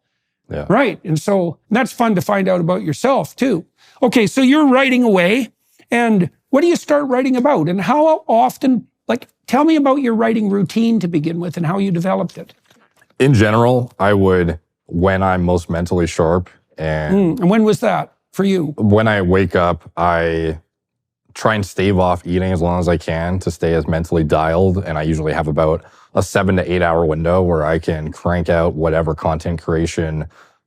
Yeah. Right. And so that's fun to find out about yourself too. Okay, so you're writing away, and what do you start writing about? And how often, tell me about your writing routine to begin with and how you developed it. In general, I would, when I'm most mentally sharp, and when was that for you? When I wake up, I try and stave off eating as long as I can to stay as mentally dialed. And I usually have about a 7 to 8 hour window where I can crank out whatever content creation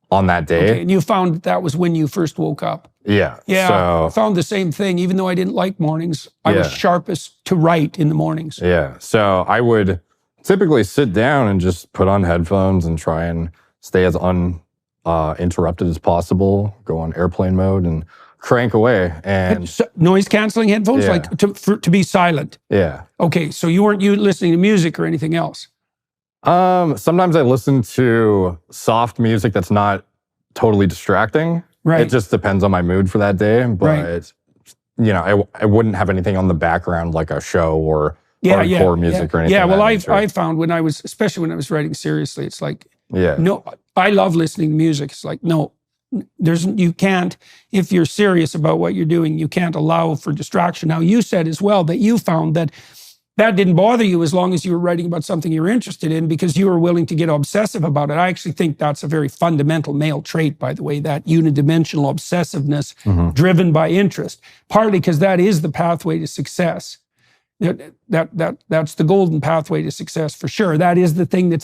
on that day. Okay, and you found that was when you first woke up. Yeah. Yeah, So, I found the same thing. Even though I didn't like mornings, I was sharpest to write in the mornings. Yeah. So I would typically sit down and just put on headphones and try and stay as uninterrupted as possible, go on airplane mode and crank away. And noise canceling headphones, to be silent. Yeah. Okay, so you weren't listening to music or anything else? Sometimes I listen to soft music that's not totally distracting. Right. It just depends on my mood for that day. But, I wouldn't have anything on the background like a show or hardcore music or anything. Yeah, well, I found especially when I was writing seriously, it's like, yeah, no, I love listening to music. It's like, no, you can't, if you're serious about what you're doing, you can't allow for distraction. Now, you said as well that you found that didn't bother you as long as you were writing about something you're interested in, because you were willing to get obsessive about it. I actually think that's a very fundamental male trait, by the way, that unidimensional obsessiveness driven by interest, partly because that is the pathway to success. That's the golden pathway to success for sure. That is the thing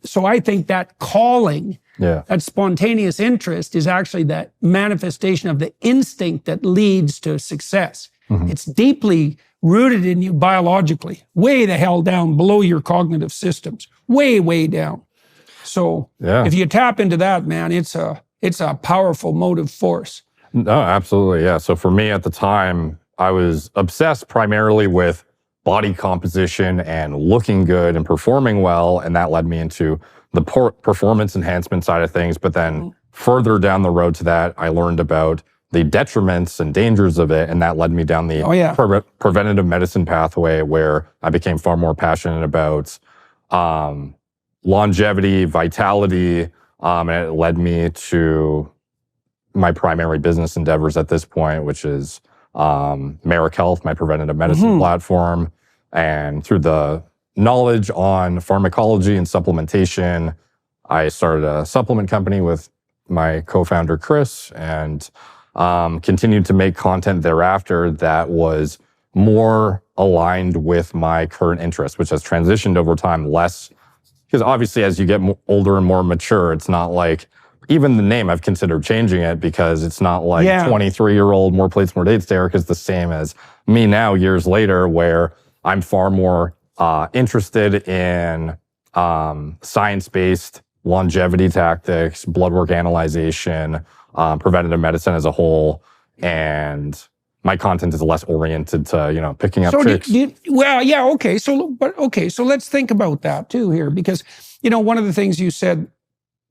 so I think that calling, that spontaneous interest is actually that manifestation of the instinct that leads to success. It's deeply rooted in you biologically, way the hell down below your cognitive systems, way, way down. So if you tap into that, man, it's a powerful motive force. No, absolutely. Yeah. So for me at the time, I was obsessed primarily with body composition and looking good and performing well. And that led me into the performance enhancement side of things. But then further down the road to that, I learned about the detriments and dangers of it. And that led me down the preventative medicine pathway, where I became far more passionate about longevity, vitality. And it led me to my primary business endeavors at this point, which is Merrick Health, my preventative medicine platform. And through the knowledge on pharmacology and supplementation, I started a supplement company with my co-founder, Chris, and continued to make content thereafter that was more aligned with my current interest, which has transitioned over time less, because obviously as you get older and more mature, it's not like, even the name, I've considered changing it, because it's not like 23-year-old More Plates, More Dates Derek is the same as me now years later, where I'm far more interested in science-based longevity tactics, blood work analyzation, preventative medicine as a whole, and my content is less oriented to, picking up tricks. So let's think about that too here, because, one of the things you said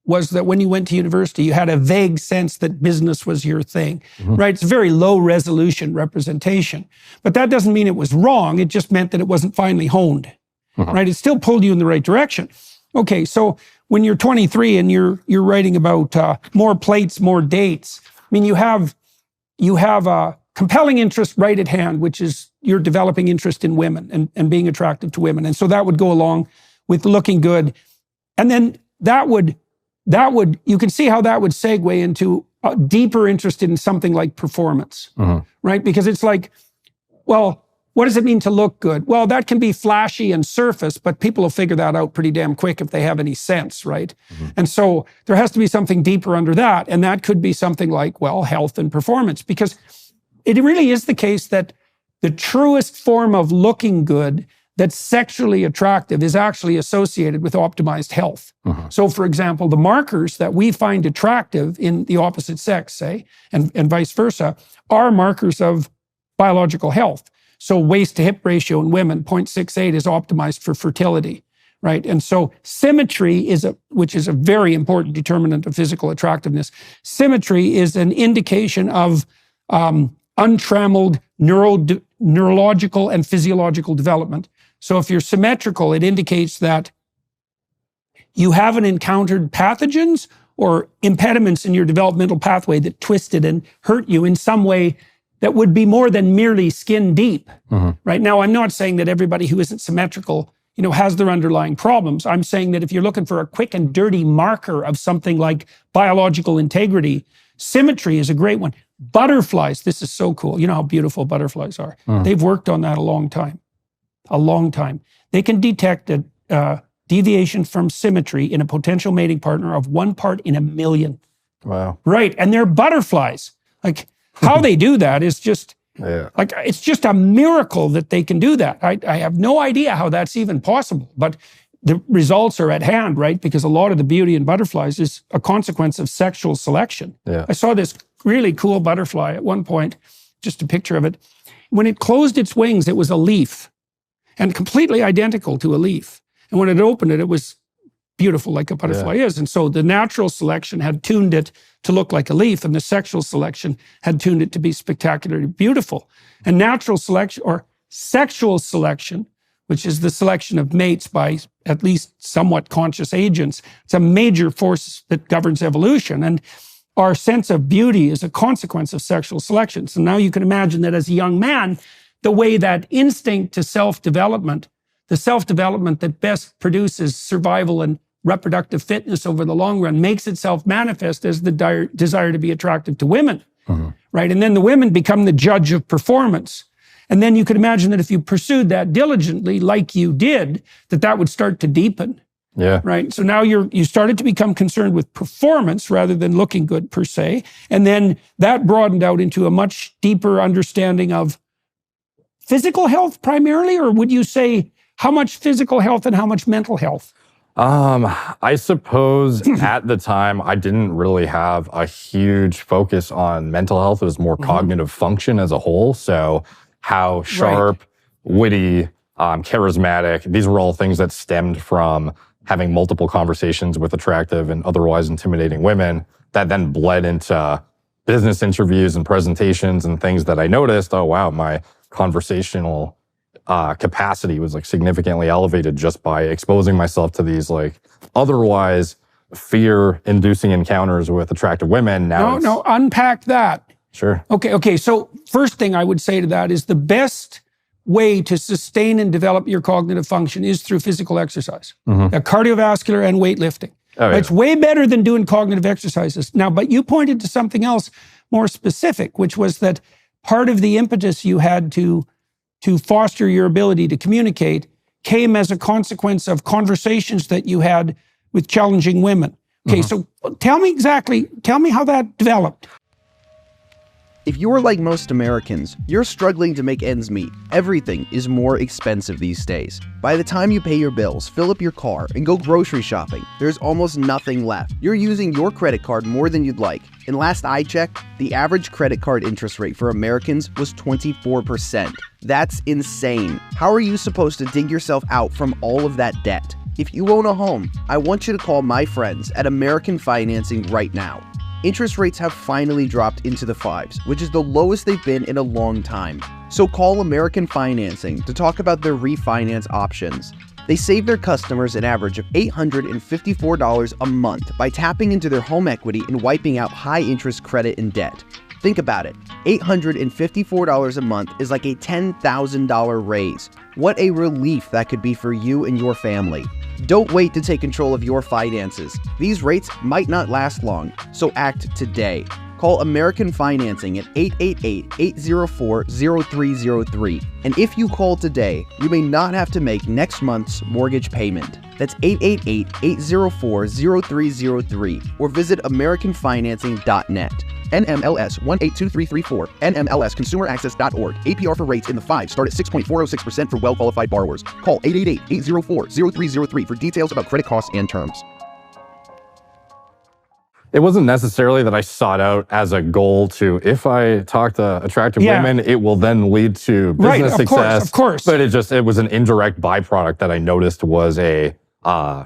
was that when you went to university, you had a vague sense that business was your thing, right? It's a very low resolution representation, but that doesn't mean it was wrong. It just meant that it wasn't finely honed, right? It still pulled you in the right direction. Okay, so when you're 23 and you're writing about more plates, more dates, I mean, you have a compelling interest right at hand, which is your developing interest in women and being attractive to women. And so that would go along with looking good. And then that would, you can see how that would segue into a deeper interest in something like performance, right? Because it's like, well, what does it mean to look good? Well, that can be flashy and surface, but people will figure that out pretty damn quick if they have any sense, right? And so there has to be something deeper under that. And that could be something like, well, health and performance, because it really is the case that the truest form of looking good that's sexually attractive is actually associated with optimized health. So, for example, the markers that we find attractive in the opposite sex, say, and vice versa, are markers of biological health. So waist to hip ratio in women, 0.68 is optimized for fertility, right? And so symmetry which is a very important determinant of physical attractiveness. Symmetry is an indication of untrammeled neurological and physiological development. So if you're symmetrical, it indicates that you haven't encountered pathogens or impediments in your developmental pathway that twisted and hurt you in some way that would be more than merely skin deep. Right now, I'm not saying that everybody who isn't symmetrical, has their underlying problems. I'm saying that if you're looking for a quick and dirty marker of something like biological integrity, symmetry is a great one. Butterflies, this is so cool. You know how beautiful butterflies are. They've worked on that a long time. They can detect a deviation from symmetry in a potential mating partner of 1 part in a million. Wow. Right, and they're butterflies. Like, how they do that is just, it's just a miracle that they can do that. I have no idea how that's even possible, but the results are at hand, right? Because a lot of the beauty in butterflies is a consequence of sexual selection. Yeah. I saw this really cool butterfly at one point, just a picture of it. When it closed its wings, it was a leaf, and completely identical to a leaf. And when it opened it, it was beautiful like a butterfly is. And so the natural selection had tuned it to look like a leaf, and the sexual selection had tuned it to be spectacularly beautiful. And natural selection, or sexual selection, which is the selection of mates by at least somewhat conscious agents, it's a major force that governs evolution. And our sense of beauty is a consequence of sexual selection. So now you can imagine that as a young man, the way that instinct to self-development, the self-development that best produces survival and reproductive fitness over the long run, makes itself manifest as the desire to be attractive to women, right? And then the women become the judge of performance. And then you could imagine that if you pursued that diligently, like you did, that would start to deepen. Yeah. Right. So now you started to become concerned with performance rather than looking good per se. And then that broadened out into a much deeper understanding of physical health primarily, or would you say how much physical health and how much mental health? I suppose at the time, I didn't really have a huge focus on mental health. It was more cognitive function as a whole. So how sharp, witty, charismatic, these were all things that stemmed from having multiple conversations with attractive and otherwise intimidating women that then bled into business interviews and presentations and things that I noticed, oh wow, my conversational capacity was like significantly elevated just by exposing myself to these like otherwise fear-inducing encounters with attractive women. No, unpack that. Sure. Okay. So first thing I would say to that is the best way to sustain and develop your cognitive function is through physical exercise, cardiovascular and weightlifting. Oh, yeah. It's way better than doing cognitive exercises. Now, but you pointed to something else more specific, which was that part of the impetus you had to foster your ability to communicate came as a consequence of conversations that you had with challenging women. Okay, so tell me how that developed. If you're like most Americans, you're struggling to make ends meet. Everything is more expensive these days. By the time you pay your bills, fill up your car, and go grocery shopping, there's almost nothing left. You're using your credit card more than you'd like. And last I checked, the average credit card interest rate for Americans was 24%. That's insane. How are you supposed to dig yourself out from all of that debt? If you own a home, I want you to call my friends at American Financing right now. Interest rates have finally dropped into the 5s, which is the lowest they've been in a long time. So call American Financing to talk about their refinance options. They save their customers an average of $854 a month by tapping into their home equity and wiping out high-interest credit and debt. Think about it. $854 a month is like a $10,000 raise. What a relief that could be for you and your family. Don't wait to take control of your finances. These rates might not last long, so act today. Call American Financing at 888-804-0303. And if you call today, you may not have to make next month's mortgage payment. That's 888-804-0303 or visit AmericanFinancing.net. NMLS 182334, NMLSConsumerAccess.org. APR for rates in the 5s start at 6.406% for well-qualified borrowers. Call 888-804-0303 for details about credit costs and terms. It wasn't necessarily that I sought out as a goal to, if I talk to attractive women, it will then lead to business success. Of course. But it was an indirect byproduct that I noticed was a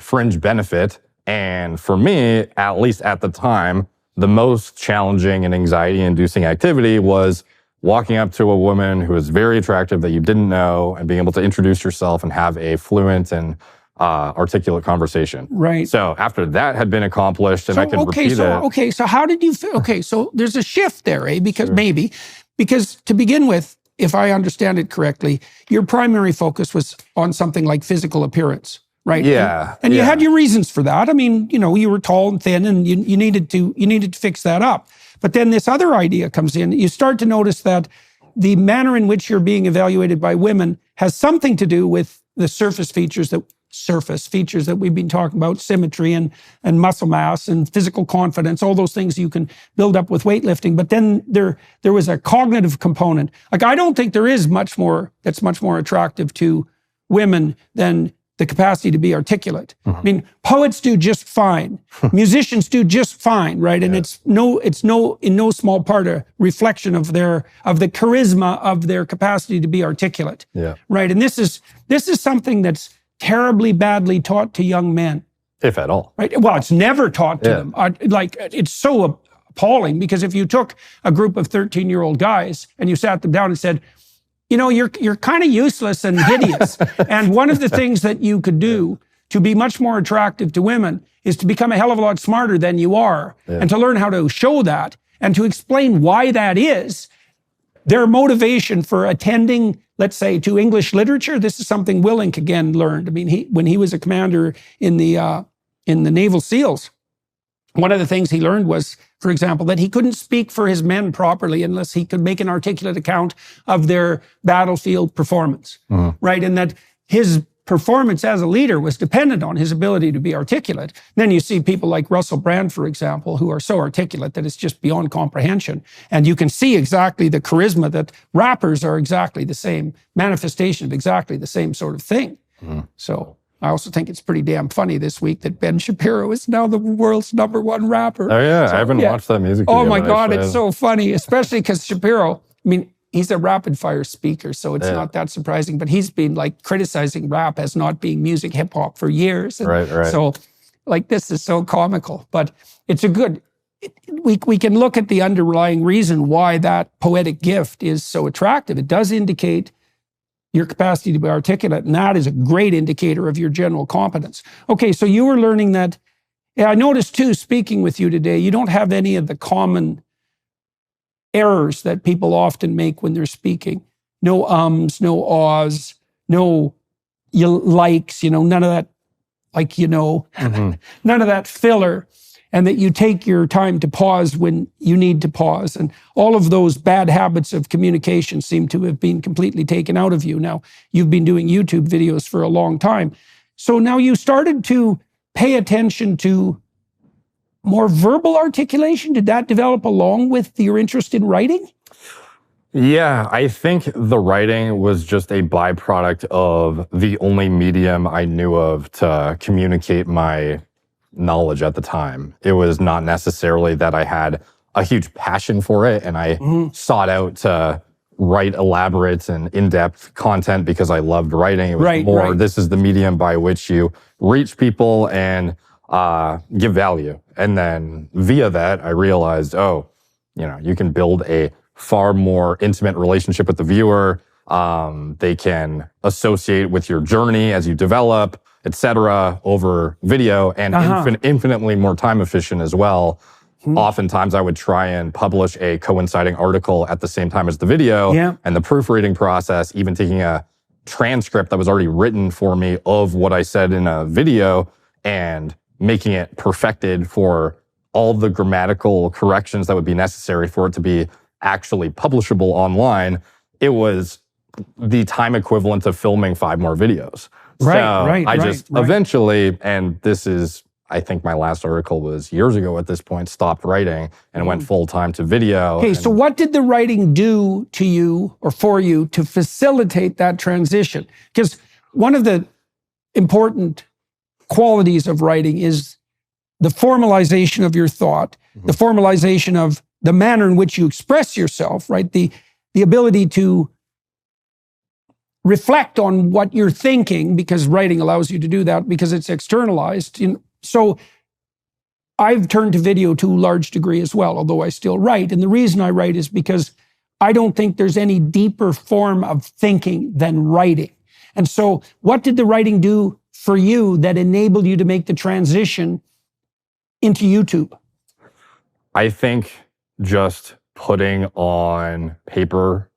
fringe benefit. And for me, at least at the time, the most challenging and anxiety-inducing activity was walking up to a woman who was very attractive that you didn't know and being able to introduce yourself and have a fluent and articulate conversation. Right. So after that had been accomplished and I could repeat it. Okay, so how did you feel? Okay, so there's a shift there, eh? Because because to begin with, if I understand it correctly, your primary focus was on something like physical appearance, right? Yeah. And you had your reasons for that. I mean, you were tall and thin and you needed to fix that up. But then this other idea comes in. You start to notice that the manner in which you're being evaluated by women has something to do with the surface features that we've been talking about, symmetry and muscle mass and physical confidence, all those things you can build up with weightlifting. But then there was a cognitive component. Like, I don't think there is much more that's much more attractive to women than the capacity to be articulate. I mean, poets do just fine. Musicians do just fine, right? And it's in no small part a reflection of the charisma of their capacity to be articulate. Yeah. Right. And this is something that's terribly badly taught to young men. If at all. Right. Well, it's never taught to them. Like, it's so appalling, because if you took a group of 13-year-old guys and you sat them down and said, you're kind of useless and hideous. And one of the things that you could do to be much more attractive to women is to become a hell of a lot smarter than you are, and to learn how to show that and to explain why that is. Their motivation for attending, let's say, to English literature, this is something Willink again learned. I mean, when he was a commander in the Naval SEALs, one of the things he learned was, for example, that he couldn't speak for his men properly unless he could make an articulate account of their battlefield performance, right? And that his performance as a leader was dependent on his ability to be articulate. Then you see people like Russell Brand, for example, who are so articulate that it's just beyond comprehension. And you can see exactly the charisma that rappers are exactly the same manifestation of exactly the same sort of thing. So I also think it's pretty damn funny this week that Ben Shapiro is now the world's #1 rapper. Oh yeah, So, I haven't watched that music video. Oh my God, it's so funny, especially because Shapiro, I mean, he's a rapid fire speaker, so it's not that surprising, but he's been like criticizing rap as not being music hip hop for years. And right. So like, this is so comical, but it's we can look at the underlying reason why that poetic gift is so attractive. It does indicate your capacity to be articulate, and that is a great indicator of your general competence. Okay, so you were learning that. Yeah, I noticed too, speaking with you today, you don't have any of the common errors that people often make when they're speaking. No ums, no ahs, no likes, none of that, none of that filler. And that you take your time to pause when you need to pause. And all of those bad habits of communication seem to have been completely taken out of you. Now, you've been doing YouTube videos for a long time. So now you started to pay attention to more verbal articulation. Did that develop along with your interest in writing? Yeah, I think the writing was just a byproduct of the only medium I knew of to communicate my knowledge at the time. It was not necessarily that I had a huge passion for it and I sought out to write elaborate and in-depth content because I loved writing. It was more, this is the medium by which you reach people and give value. And then via that, I realized, you can build a far more intimate relationship with the viewer. They can associate with your journey as you develop, etc., over video, and infinitely more time efficient as well. Oftentimes I would try and publish a coinciding article at the same time as the video, and the proofreading process, even taking a transcript that was already written for me of what I said in a video and making it perfected for all the grammatical corrections that would be necessary for it to be actually publishable online. It was the time equivalent of filming 5 more videos. I just eventually, and this is, I think my last article was years ago at this point, stopped writing and went full time to video. Okay, so what did the writing do to you or for you to facilitate that transition? Because one of the important qualities of writing is the formalization of your thought, the formalization of the manner in which you express yourself, right? The ability to reflect on what you're thinking, because writing allows you to do that because it's externalized. So I've turned to video to a large degree as well, although I still write. And the reason I write is because I don't think there's any deeper form of thinking than writing. And so what did the writing do for you that enabled you to make the transition into YouTube? I think just putting on paper,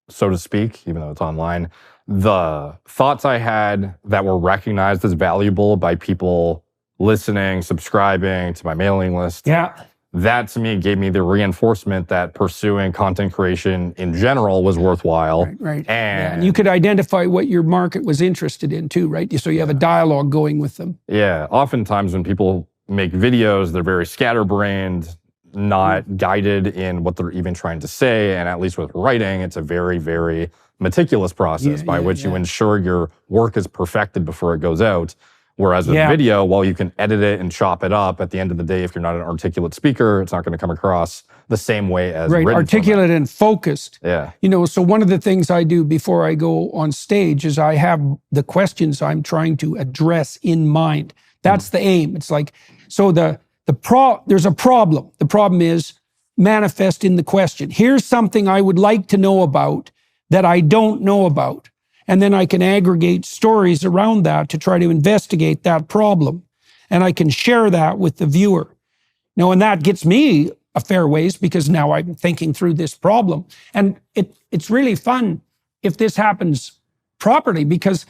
so to speak, even though it's online, the thoughts I had that were recognized as valuable by people listening, subscribing to my mailing list. Yeah. That to me gave me the reinforcement that pursuing content creation in general was worthwhile. Right. And you could identify what your market was interested in too, right? So you have a dialogue going with them. Yeah. Oftentimes when people make videos, they're very scatterbrained, not guided in what they're even trying to say. And at least with writing, it's a very, very meticulous process by which you ensure your work is perfected before it goes out. Whereas with video, while you can edit it and chop it up, at the end of the day, if you're not an articulate speaker, it's not going to come across the same way as written articulate format. and focused. Yeah. So one of the things I do before I go on stage is I have the questions I'm trying to address in mind. That's the aim. It's like, so there's a problem. The problem is manifest in the question. Here's something I would like to know about that I don't know about. And then I can aggregate stories around that to try to investigate that problem. And I can share that with the viewer. And that gets me a fair ways because now I'm thinking through this problem. And it's really fun if this happens properly, because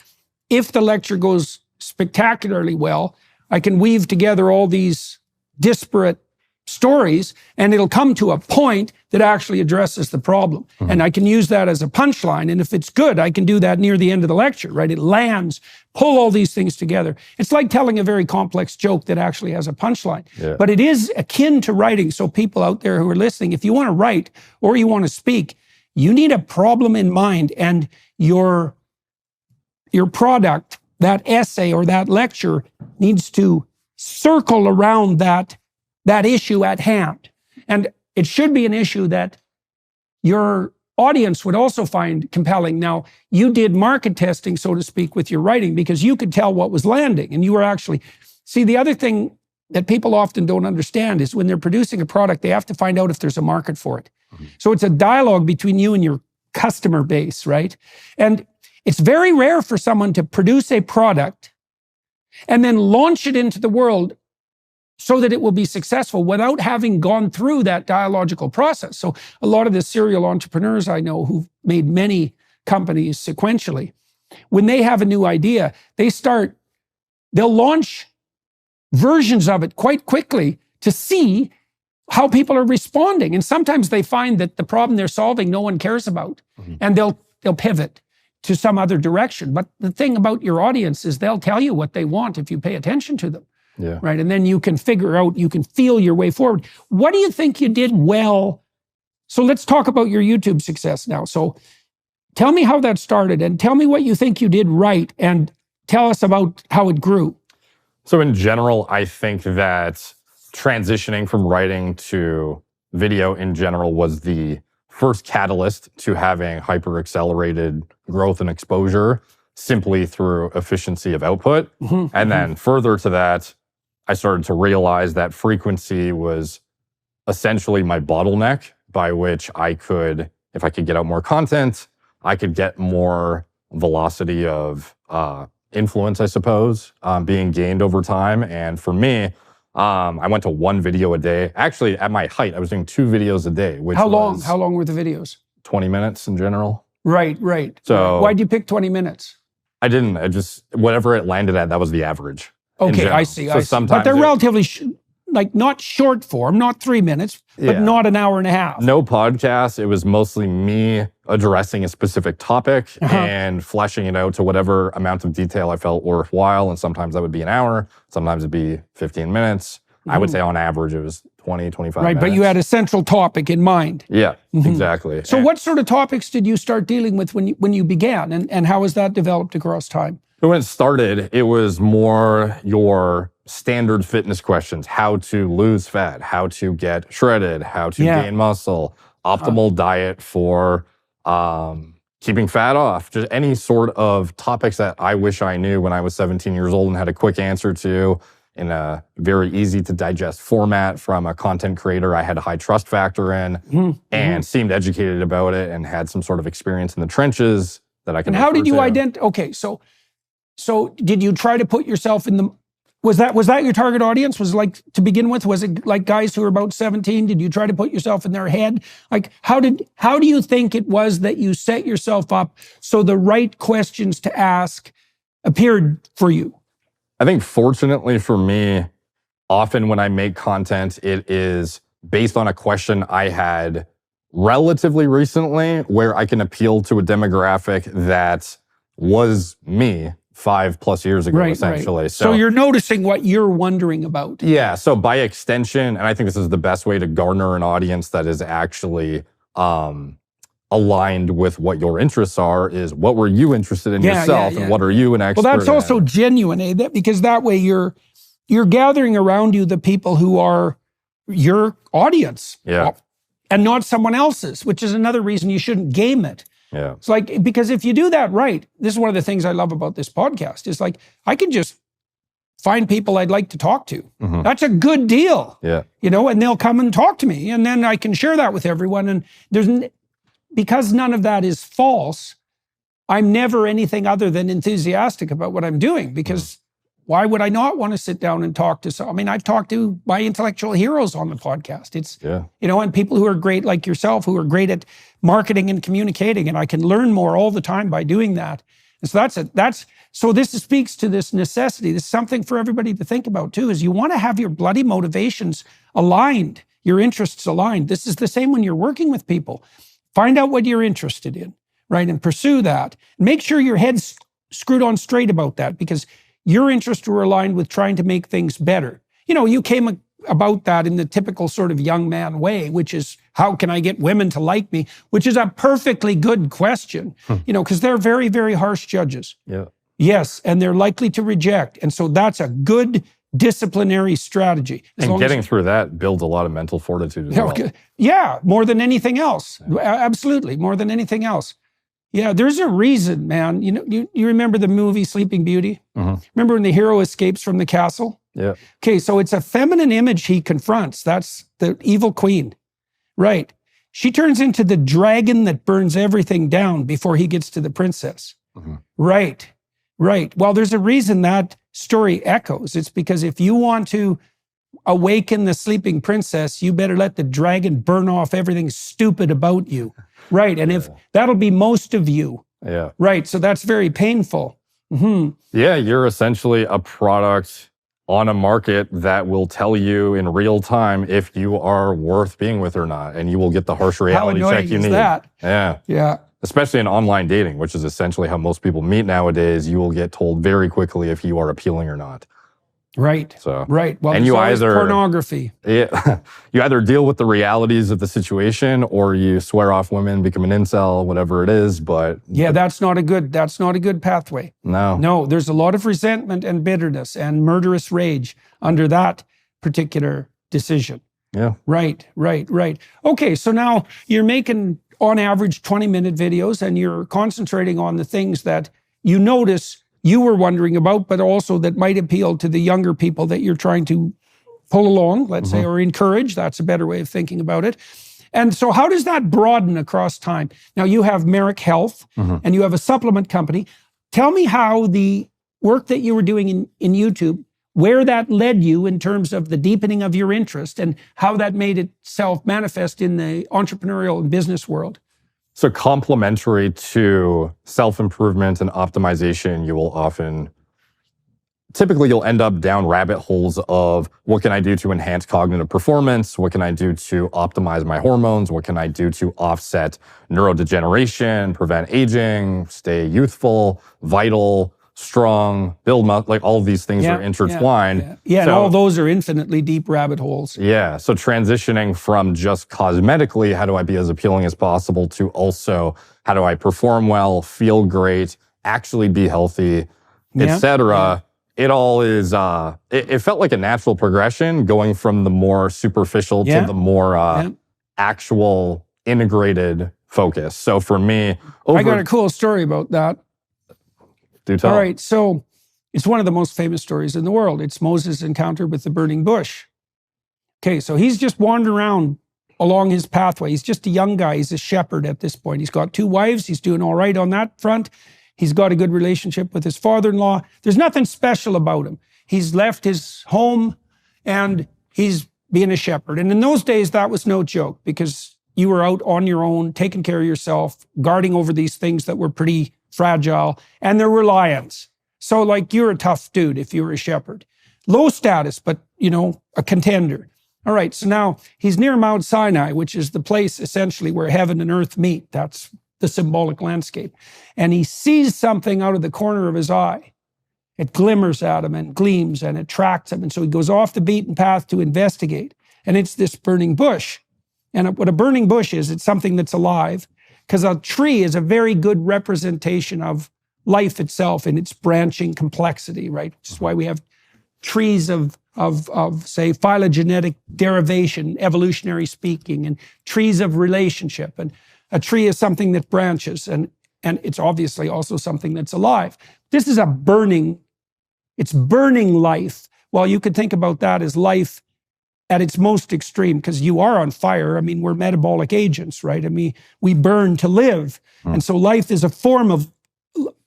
if the lecture goes spectacularly well, I can weave together all these disparate stories and it'll come to a point that actually addresses the problem. And I can use that as a punchline. And if it's good, I can do that near the end of the lecture, right? It lands, pull all these things together. It's like telling a very complex joke that actually has a punchline. But it is akin to writing. So people out there who are listening, if you want to write or you want to speak, you need a problem in mind, and your product, that essay or that lecture, needs to circle around that issue at hand. And it should be an issue that your audience would also find compelling. Now, you did market testing, so to speak, with your writing because you could tell what was landing. And you were actually, see, the other thing that people often don't understand is when they're producing a product, they have to find out if there's a market for it. So it's a dialogue between you and your customer base, right? And it's very rare for someone to produce a product and then launch it into the world so that it will be successful without having gone through that dialogical process. So a lot of the serial entrepreneurs I know who've made many companies sequentially, when they have a new idea, they'll launch versions of it quite quickly to see how people are responding. And sometimes they find that the problem they're solving, no one cares about, and they'll pivot to some other direction. But the thing about your audience is they'll tell you what they want if you pay attention to them. Right. And then you can figure out, you can feel your way forward. What do you think you did well? So let's talk about your YouTube success now. So tell me how that started and tell me what you think you did right and tell us about how it grew. So in general, I think that transitioning from writing to video in general was the first catalyst to having hyper accelerated growth and exposure simply through efficiency of output. And then further to that, I started to realize that frequency was essentially my bottleneck by which I could, if I could get out more content, I could get more velocity of influence, I suppose, being gained over time. And for me, I went to one video a day. Actually, at my height, I was doing 2 videos a day. Which How long? How long were the videos? 20 minutes in general. Right. So why'd you pick 20 minutes? I didn't. I just, whatever it landed at, that was the average. Okay, I see. So sometimes but they're relatively, not short form, not 3 minutes, but not an hour and a half. No podcast. It was mostly me addressing a specific topic and fleshing it out to whatever amount of detail I felt worthwhile. And sometimes that would be an hour. Sometimes it'd be 15 minutes. I would say on average it was 20, 25 minutes. But you had a central topic in mind. Yeah, exactly. So what sort of topics did you start dealing with when you began? And how has that developed across time? When it started, it was more your standard fitness questions: how to lose fat, how to get shredded, how to gain muscle, optimal diet for keeping fat off, just any sort of topics that I wish I knew when I was 17 years old and had a quick answer to in a very easy to digest format from a content creator I had a high trust factor in and seemed educated about it and had some sort of experience in the trenches that I can. And how did you identify? Okay, so did you try to put yourself in the? Was that your target audience? Was it like, to begin with, was it like guys who were about 17? Did you try to put yourself in their head? Like, how do you think it was that you set yourself up so the right questions to ask appeared for you? I think fortunately for me, often when I make content, it is based on a question I had relatively recently where I can appeal to a demographic that was me 5+ years ago, essentially. Right. So you're noticing what you're wondering about. Yeah. So by extension, and I think this is the best way to garner an audience that is actually aligned with what your interests are, is what were you interested in yourself and what are you an expert in? Well, that's also genuine, because that way you're gathering around you the people who are your audience. Yeah. And not someone else's, which is another reason you shouldn't game it. Yeah. It's like, because if you do that right, this is one of the things I love about this podcast, is like, I can just find people I'd like to talk to. That's a good deal. Yeah. And they'll come and talk to me, and then I can share that with everyone. And because none of that is false, I'm never anything other than enthusiastic about what I'm doing, because why would I not want to sit down and talk to some? I mean, I've talked to my intellectual heroes on the podcast. It's, and people who are great like yourself, who are great at marketing and communicating, and I can learn more all the time by doing that. And so so this speaks to this necessity. This is something for everybody to think about too, is you want to have your bloody motivations aligned, your interests aligned. This is the same when you're working with people. Find out what you're interested in, right? And pursue that. Make sure your head's screwed on straight about that, because your interests were aligned with trying to make things better. You came about that in the typical sort of young man way, which is, how can I get women to like me? Which is a perfectly good question, because they're very, very harsh judges. Yeah. Yes, and they're likely to reject. And so that's a good disciplinary strategy. And getting through that builds a lot of mental fortitude as well. Yeah, more than anything else. Absolutely, more than anything else. Yeah, there's a reason, man. You remember the movie Sleeping Beauty? Remember when the hero escapes from the castle? Yeah. Okay, so it's a feminine image he confronts. That's the evil queen. Right. She turns into the dragon that burns everything down before he gets to the princess. Right. Well, there's a reason that story echoes. It's because if you want to awaken the sleeping princess, you better let the dragon burn off everything stupid about you. Right. And if that'll be most of you. Yeah. Right. So that's very painful. Yeah. You're essentially a product on a market that will tell you in real time if you are worth being with or not. And you will get the harsh reality check you need. That? Yeah. Especially in online dating, which is essentially how most people meet nowadays. You will get told very quickly if you are appealing or not. Right. So, right. Well, and you either pornography. Yeah, you either deal with the realities of the situation, or you swear off women, become an incel, whatever it is. But yeah, that's not a good pathway. No, there's a lot of resentment and bitterness and murderous rage under that particular decision. Yeah. Right. Okay, so now you're making on average 20-minute videos, and you're concentrating on the things that you notice you were wondering about, but also that might appeal to the younger people that you're trying to pull along, let's say, or encourage. That's a better way of thinking about it. And so how does that broaden across time? Now you have Merrick Health and you have a supplement company. Tell me how the work that you were doing in YouTube, where that led you in terms of the deepening of your interest, and how that made itself manifest in the entrepreneurial and business world. So complementary to self-improvement and optimization, you'll end up down rabbit holes of what can I do to enhance cognitive performance? What can I do to optimize my hormones? What can I do to offset neurodegeneration, prevent aging, stay youthful, vital, strong, build muscle? Like all of these things are intertwined. Yeah, and all those are infinitely deep rabbit holes. Yeah, so transitioning from just cosmetically, how do I be as appealing as possible, to also how do I perform well, feel great, actually be healthy, etc. It all is, it felt like a natural progression, going from the more superficial to the more actual integrated focus. So for me, I got a cool story about that. Do tell. All right, so it's one of the most famous stories in the world. It's Moses' encounter with the burning bush. Okay, so he's just wandering around along his pathway. He's just a young guy. He's a shepherd at this point. He's got 2 wives. He's doing all right on that front. He's got a good relationship with his father-in-law. There's nothing special about him. He's left his home and he's being a shepherd. And in those days, that was no joke because you were out on your own, taking care of yourself, guarding over these things that were pretty fragile. And there were lions. So like you're a tough dude if you were a shepherd. Low status, but a contender. All right, so now he's near Mount Sinai, which is the place essentially where heaven and earth meet. That's the symbolic landscape. And he sees something out of the corner of his eye. It glimmers at him and gleams and attracts him. And so he goes off the beaten path to investigate. And it's this burning bush. And what a burning bush is, it's something that's alive, because a tree is a very good representation of life itself in its branching complexity, right? Which is why we have trees of say phylogenetic derivation, evolutionary speaking, and trees of relationship. And a tree is something that branches, and it's obviously also something that's alive. This is it's burning life. Well, you could think about that as life at its most extreme, because you are on fire. I mean, we're metabolic agents, right? I mean, we burn to live. And so life is a form of,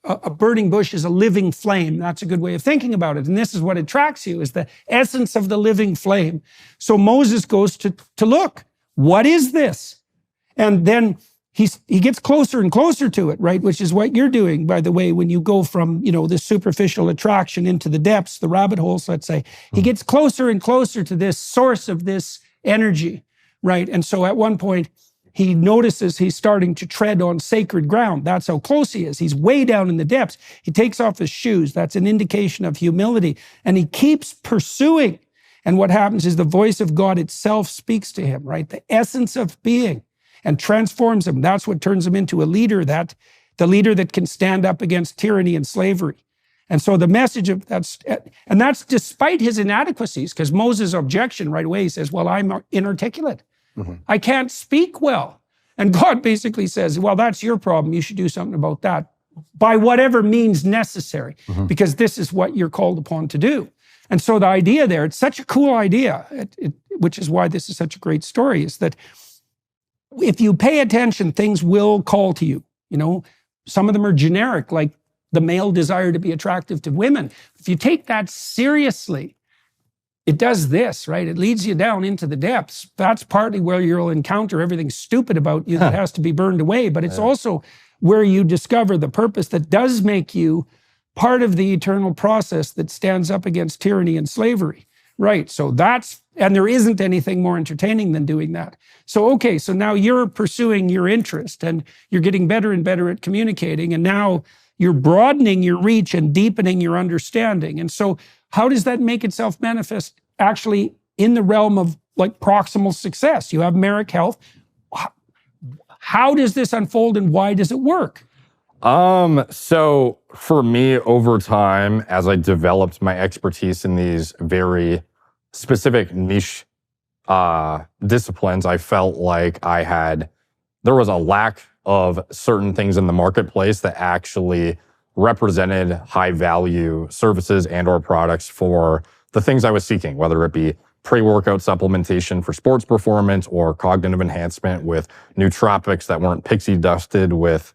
a burning bush is a living flame. That's a good way of thinking about it. And this is what attracts you, is the essence of the living flame. So Moses goes to look, what is this? And then he gets closer and closer to it, right? Which is what you're doing, by the way, when you go from, this superficial attraction into the depths, the rabbit holes, let's say. He gets closer and closer to this source of this energy, right? And so at one point, he notices he's starting to tread on sacred ground. That's how close he is. He's way down in the depths. He takes off his shoes. That's an indication of humility. And he keeps pursuing. And what happens is the voice of God itself speaks to him, right? The essence of being, and transforms him. That's what turns him into a leader, the leader that can stand up against tyranny and slavery. And so the message of that's despite his inadequacies, because Moses' objection right away, he says, well, I'm inarticulate. I can't speak well. And God basically says, well, that's your problem. You should do something about that by whatever means necessary, because this is what you're called upon to do. And so the idea there, it's such a cool idea, which is why this is such a great story, is that if you pay attention, things will call to you. Some of them are generic, like the male desire to be attractive to women. If you take that seriously, it does this, right? It leads you down into the depths. That's partly where you'll encounter everything stupid about you that has to be burned away. But it's also where you discover the purpose that does make you part of the eternal process that stands up against tyranny and slavery. Right, so and there isn't anything more entertaining than doing that. So, okay, so now you're pursuing your interest and you're getting better and better at communicating, and now you're broadening your reach and deepening your understanding. And so how does that make itself manifest actually in the realm of like proximal success? You have Merrick Health. How does this unfold and why does it work? So for me, over time, as I developed my expertise in these very specific niche disciplines, I felt like there was a lack of certain things in the marketplace that actually represented high value services and or products for the things I was seeking, whether it be pre-workout supplementation for sports performance or cognitive enhancement with nootropics that weren't pixie dusted with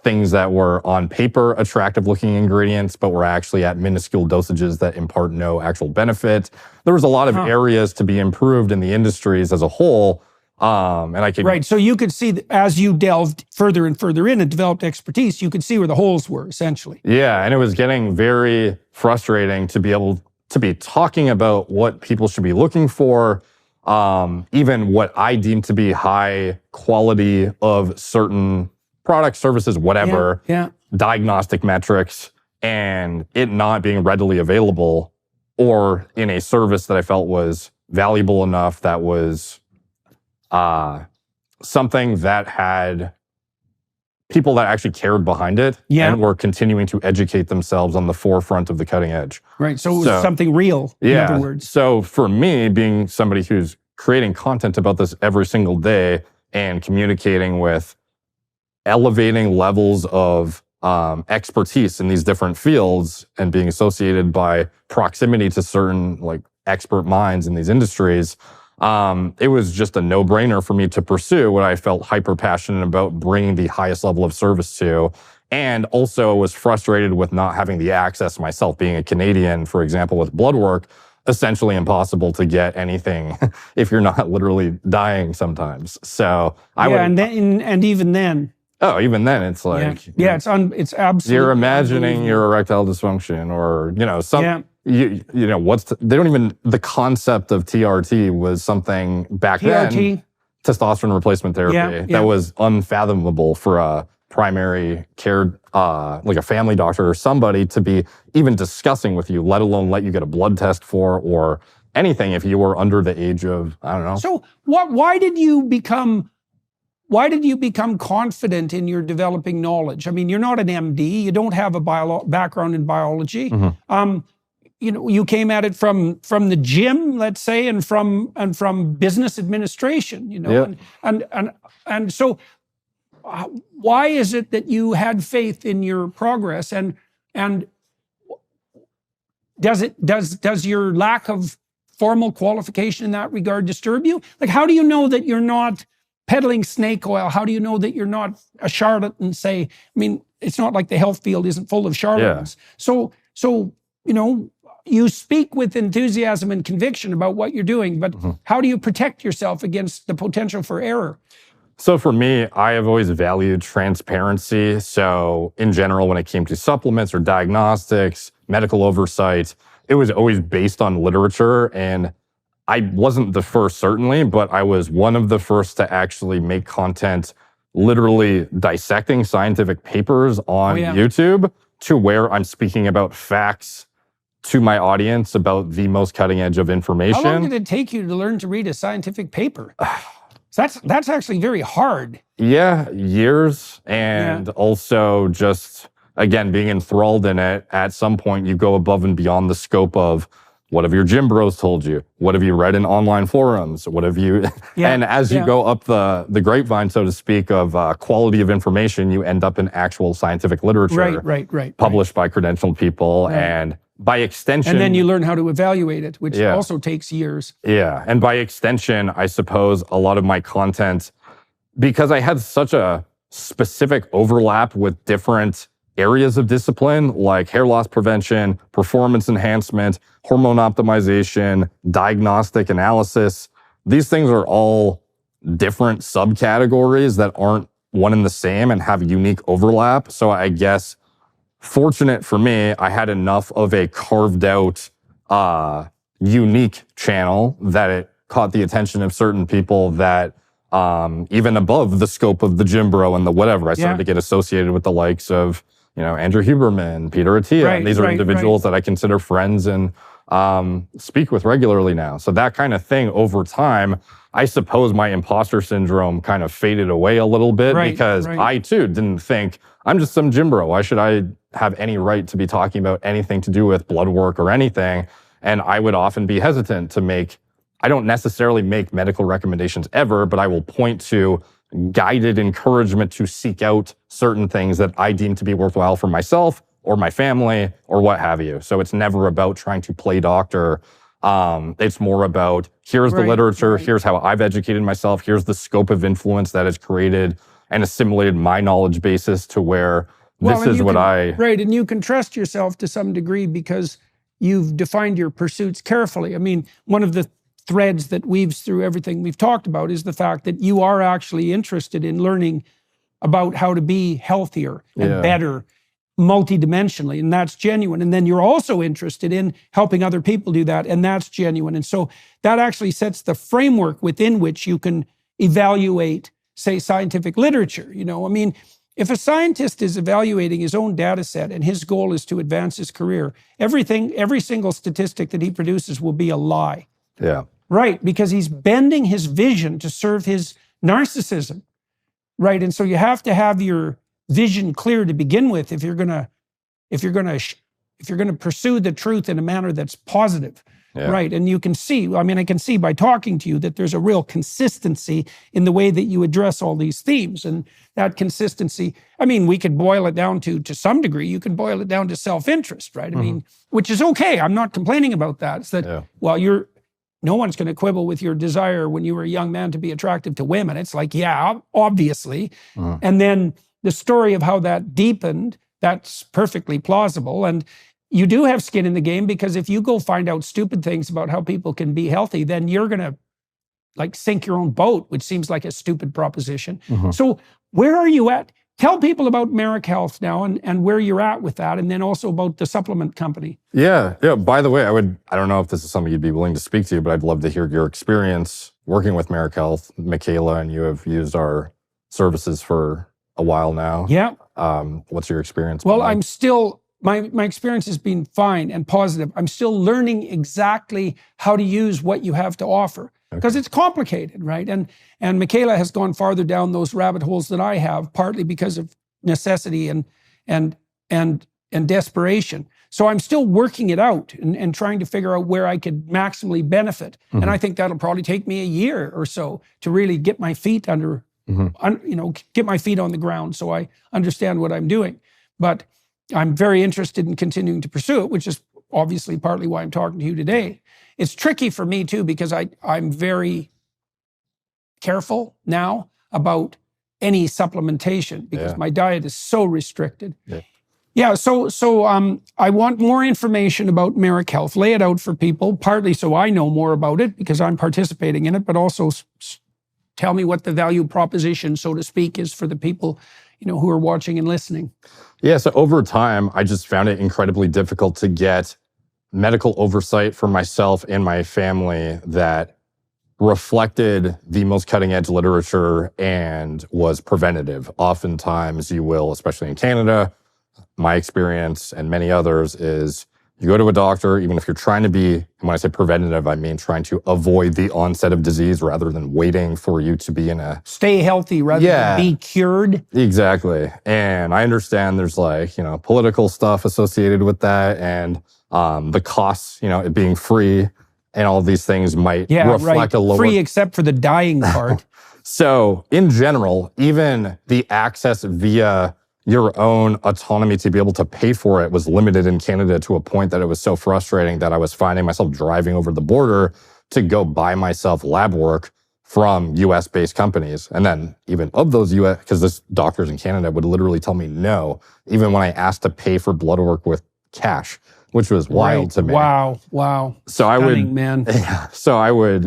things that were on paper attractive looking ingredients, but were actually at minuscule dosages that impart no actual benefit. There was a lot of areas to be improved in the industries as a whole. Right, so you could see that as you delved further and further in and developed expertise, you could see where the holes were, essentially. Yeah, and it was getting very frustrating to be able to be talking about what people should be looking for, even what I deem to be high quality of certain products, services, whatever, diagnostic metrics, and it not being readily available or in a service that I felt was valuable enough, that was something that had people that actually cared behind it and were continuing to educate themselves on the forefront of the cutting edge. Right, so it was something real, in other words. So for me, being somebody who's creating content about this every single day and communicating with elevating levels of expertise in these different fields and being associated by proximity to certain like expert minds in these industries, it was just a no-brainer for me to pursue what I felt hyper passionate about bringing the highest level of service to. And also was frustrated with not having the access myself. Being a Canadian, for example, with blood work, essentially impossible to get anything if you're not literally dying sometimes. So I would, and even then. Oh, even then it's like, it's absolutely. You're imagining your erectile dysfunction, or they don't even, the concept of TRT was something back then. Testosterone replacement therapy that was unfathomable for a primary care, like a family doctor or somebody to be even discussing with you, let alone let you get a blood test for or anything if you were under the age of, I don't know. So why did you become confident in your developing knowledge? I mean, you're not an MD, you don't have a background in biology. Mm-hmm. You came at it from the gym, let's say, and from business administration, and so why is it that you had faith in your progress, and does your lack of formal qualification in that regard disturb you? Like, how do you know that you're not peddling snake oil? How do you know that you're not a charlatan, say? I mean, it's not like the health field isn't full of charlatans. So you speak with enthusiasm and conviction about what you're doing, but how do you protect yourself against the potential for error? So for me, I have always valued transparency. So in general, when it came to supplements or diagnostics, medical oversight, it was always based on literature. And I wasn't the first, certainly, but I was one of the first to actually make content literally dissecting scientific papers on YouTube, to where I'm speaking about facts to my audience about the most cutting edge of information. How long did it take you to learn to read a scientific paper? That's actually very hard. Yeah, years. And also just, again, being enthralled in it, at some point you go above and beyond the scope of what have your gym bros told you? What have you read in online forums? What have you, and as you go up the grapevine, so to speak, of quality of information, you end up in actual scientific literature. Right. Published by credentialed people. And by extension. And then you learn how to evaluate it, which also takes years. Yeah. And by extension, I suppose a lot of my content, because I had such a specific overlap with different areas of discipline, like hair loss prevention, performance enhancement, hormone optimization, diagnostic analysis. These things are all different subcategories that aren't one and the same and have unique overlap. So I guess, fortunate for me, I had enough of a carved out, unique channel that it caught the attention of certain people that even above the scope of the gym bro and the whatever, I started to get associated with the likes of, Andrew Huberman, Peter Attia. And these are individuals that I consider friends and speak with regularly now. So that kind of thing over time, I suppose my imposter syndrome kind of faded away a little bit because I too didn't think I'm just some gym bro. Why should I have any right to be talking about anything to do with blood work or anything? And I would often be hesitant to I don't necessarily make medical recommendations ever, but I will point to guided encouragement to seek out certain things that I deem to be worthwhile for myself or my family or what have you. So it's never about trying to play doctor. It's more about, here's the literature, here's how I've educated myself, here's the scope of influence that has created and assimilated my knowledge basis to where this is what I... Right, and you can trust yourself to some degree because you've defined your pursuits carefully. I mean, one of the threads that weaves through everything we've talked about is the fact that you are actually interested in learning about how to be healthier and better multidimensionally, and that's genuine. And then you're also interested in helping other people do that, and that's genuine. And so that actually sets the framework within which you can evaluate, say, scientific literature. I mean, if a scientist is evaluating his own data set and his goal is to advance his career, every single statistic that he produces will be a lie. Yeah. Right, because he's bending his vision to serve his narcissism. Right, and so you have to have your vision clear to begin with if you're gonna pursue the truth in a manner that's positive. Yeah. Right. And you can see, I mean, I can see by talking to you that there's a real consistency in the way that you address all these themes. And that consistency, I mean, we could boil it down to some degree, you can boil it down to self-interest, right? I mean, which is okay. I'm not complaining about that. It's that, well, no one's going to quibble with your desire when you were a young man to be attractive to women. It's like, yeah, obviously. And then the story of how that deepened, that's perfectly plausible. And you do have skin in the game, because if you go find out stupid things about how people can be healthy, then you're going to like sink your own boat, which seems like a stupid proposition. So where are you at? Tell people about Merrick Health now and where you're at with that, and then also about the supplement company. Yeah. By the way, I don't know if this is something you'd be willing to speak to, but I'd love to hear your experience working with Merrick Health. Michaela and you have used our services for a while now. Yeah. What's your experience? Well, I'm still, my experience has been fine and positive. I'm still learning exactly how to use what you have to offer, because it's complicated, right? And Michaela has gone farther down those rabbit holes than I have, partly because of necessity and desperation. So I'm still working it out and trying to figure out where I could maximally benefit. And I think that'll probably take me a year or so to really get my feet under, get my feet on the ground so I understand what I'm doing. But I'm very interested in continuing to pursue it, which is obviously partly why I'm talking to you today. It's tricky for me too, because I'm very careful now about any supplementation, because my diet is so restricted. So I want more information about Merrick Health. Lay it out for people, partly so I know more about it because I'm participating in it, but also tell me what the value proposition, so to speak, is for the people, who are watching and listening. Yeah, so over time, I just found it incredibly difficult to get medical oversight for myself and my family that reflected the most cutting edge literature and was preventative. Oftentimes you will, especially in Canada, my experience and many others is you go to a doctor, even if you're trying to be, and when I say preventative, I mean trying to avoid the onset of disease rather than waiting for you to be in a... Stay healthy rather than be cured. Exactly. And I understand there's political stuff associated with that, and the costs, it being free and all of these things might reflect a lower... Free except for the dying part. So in general, even the access via your own autonomy to be able to pay for it was limited in Canada to a point that it was so frustrating that I was finding myself driving over the border to go buy myself lab work from US-based companies. And then even of those US, because this doctors in Canada would literally tell me no, even when I asked to pay for blood work with cash, which was wild to me. Wow. So I would make...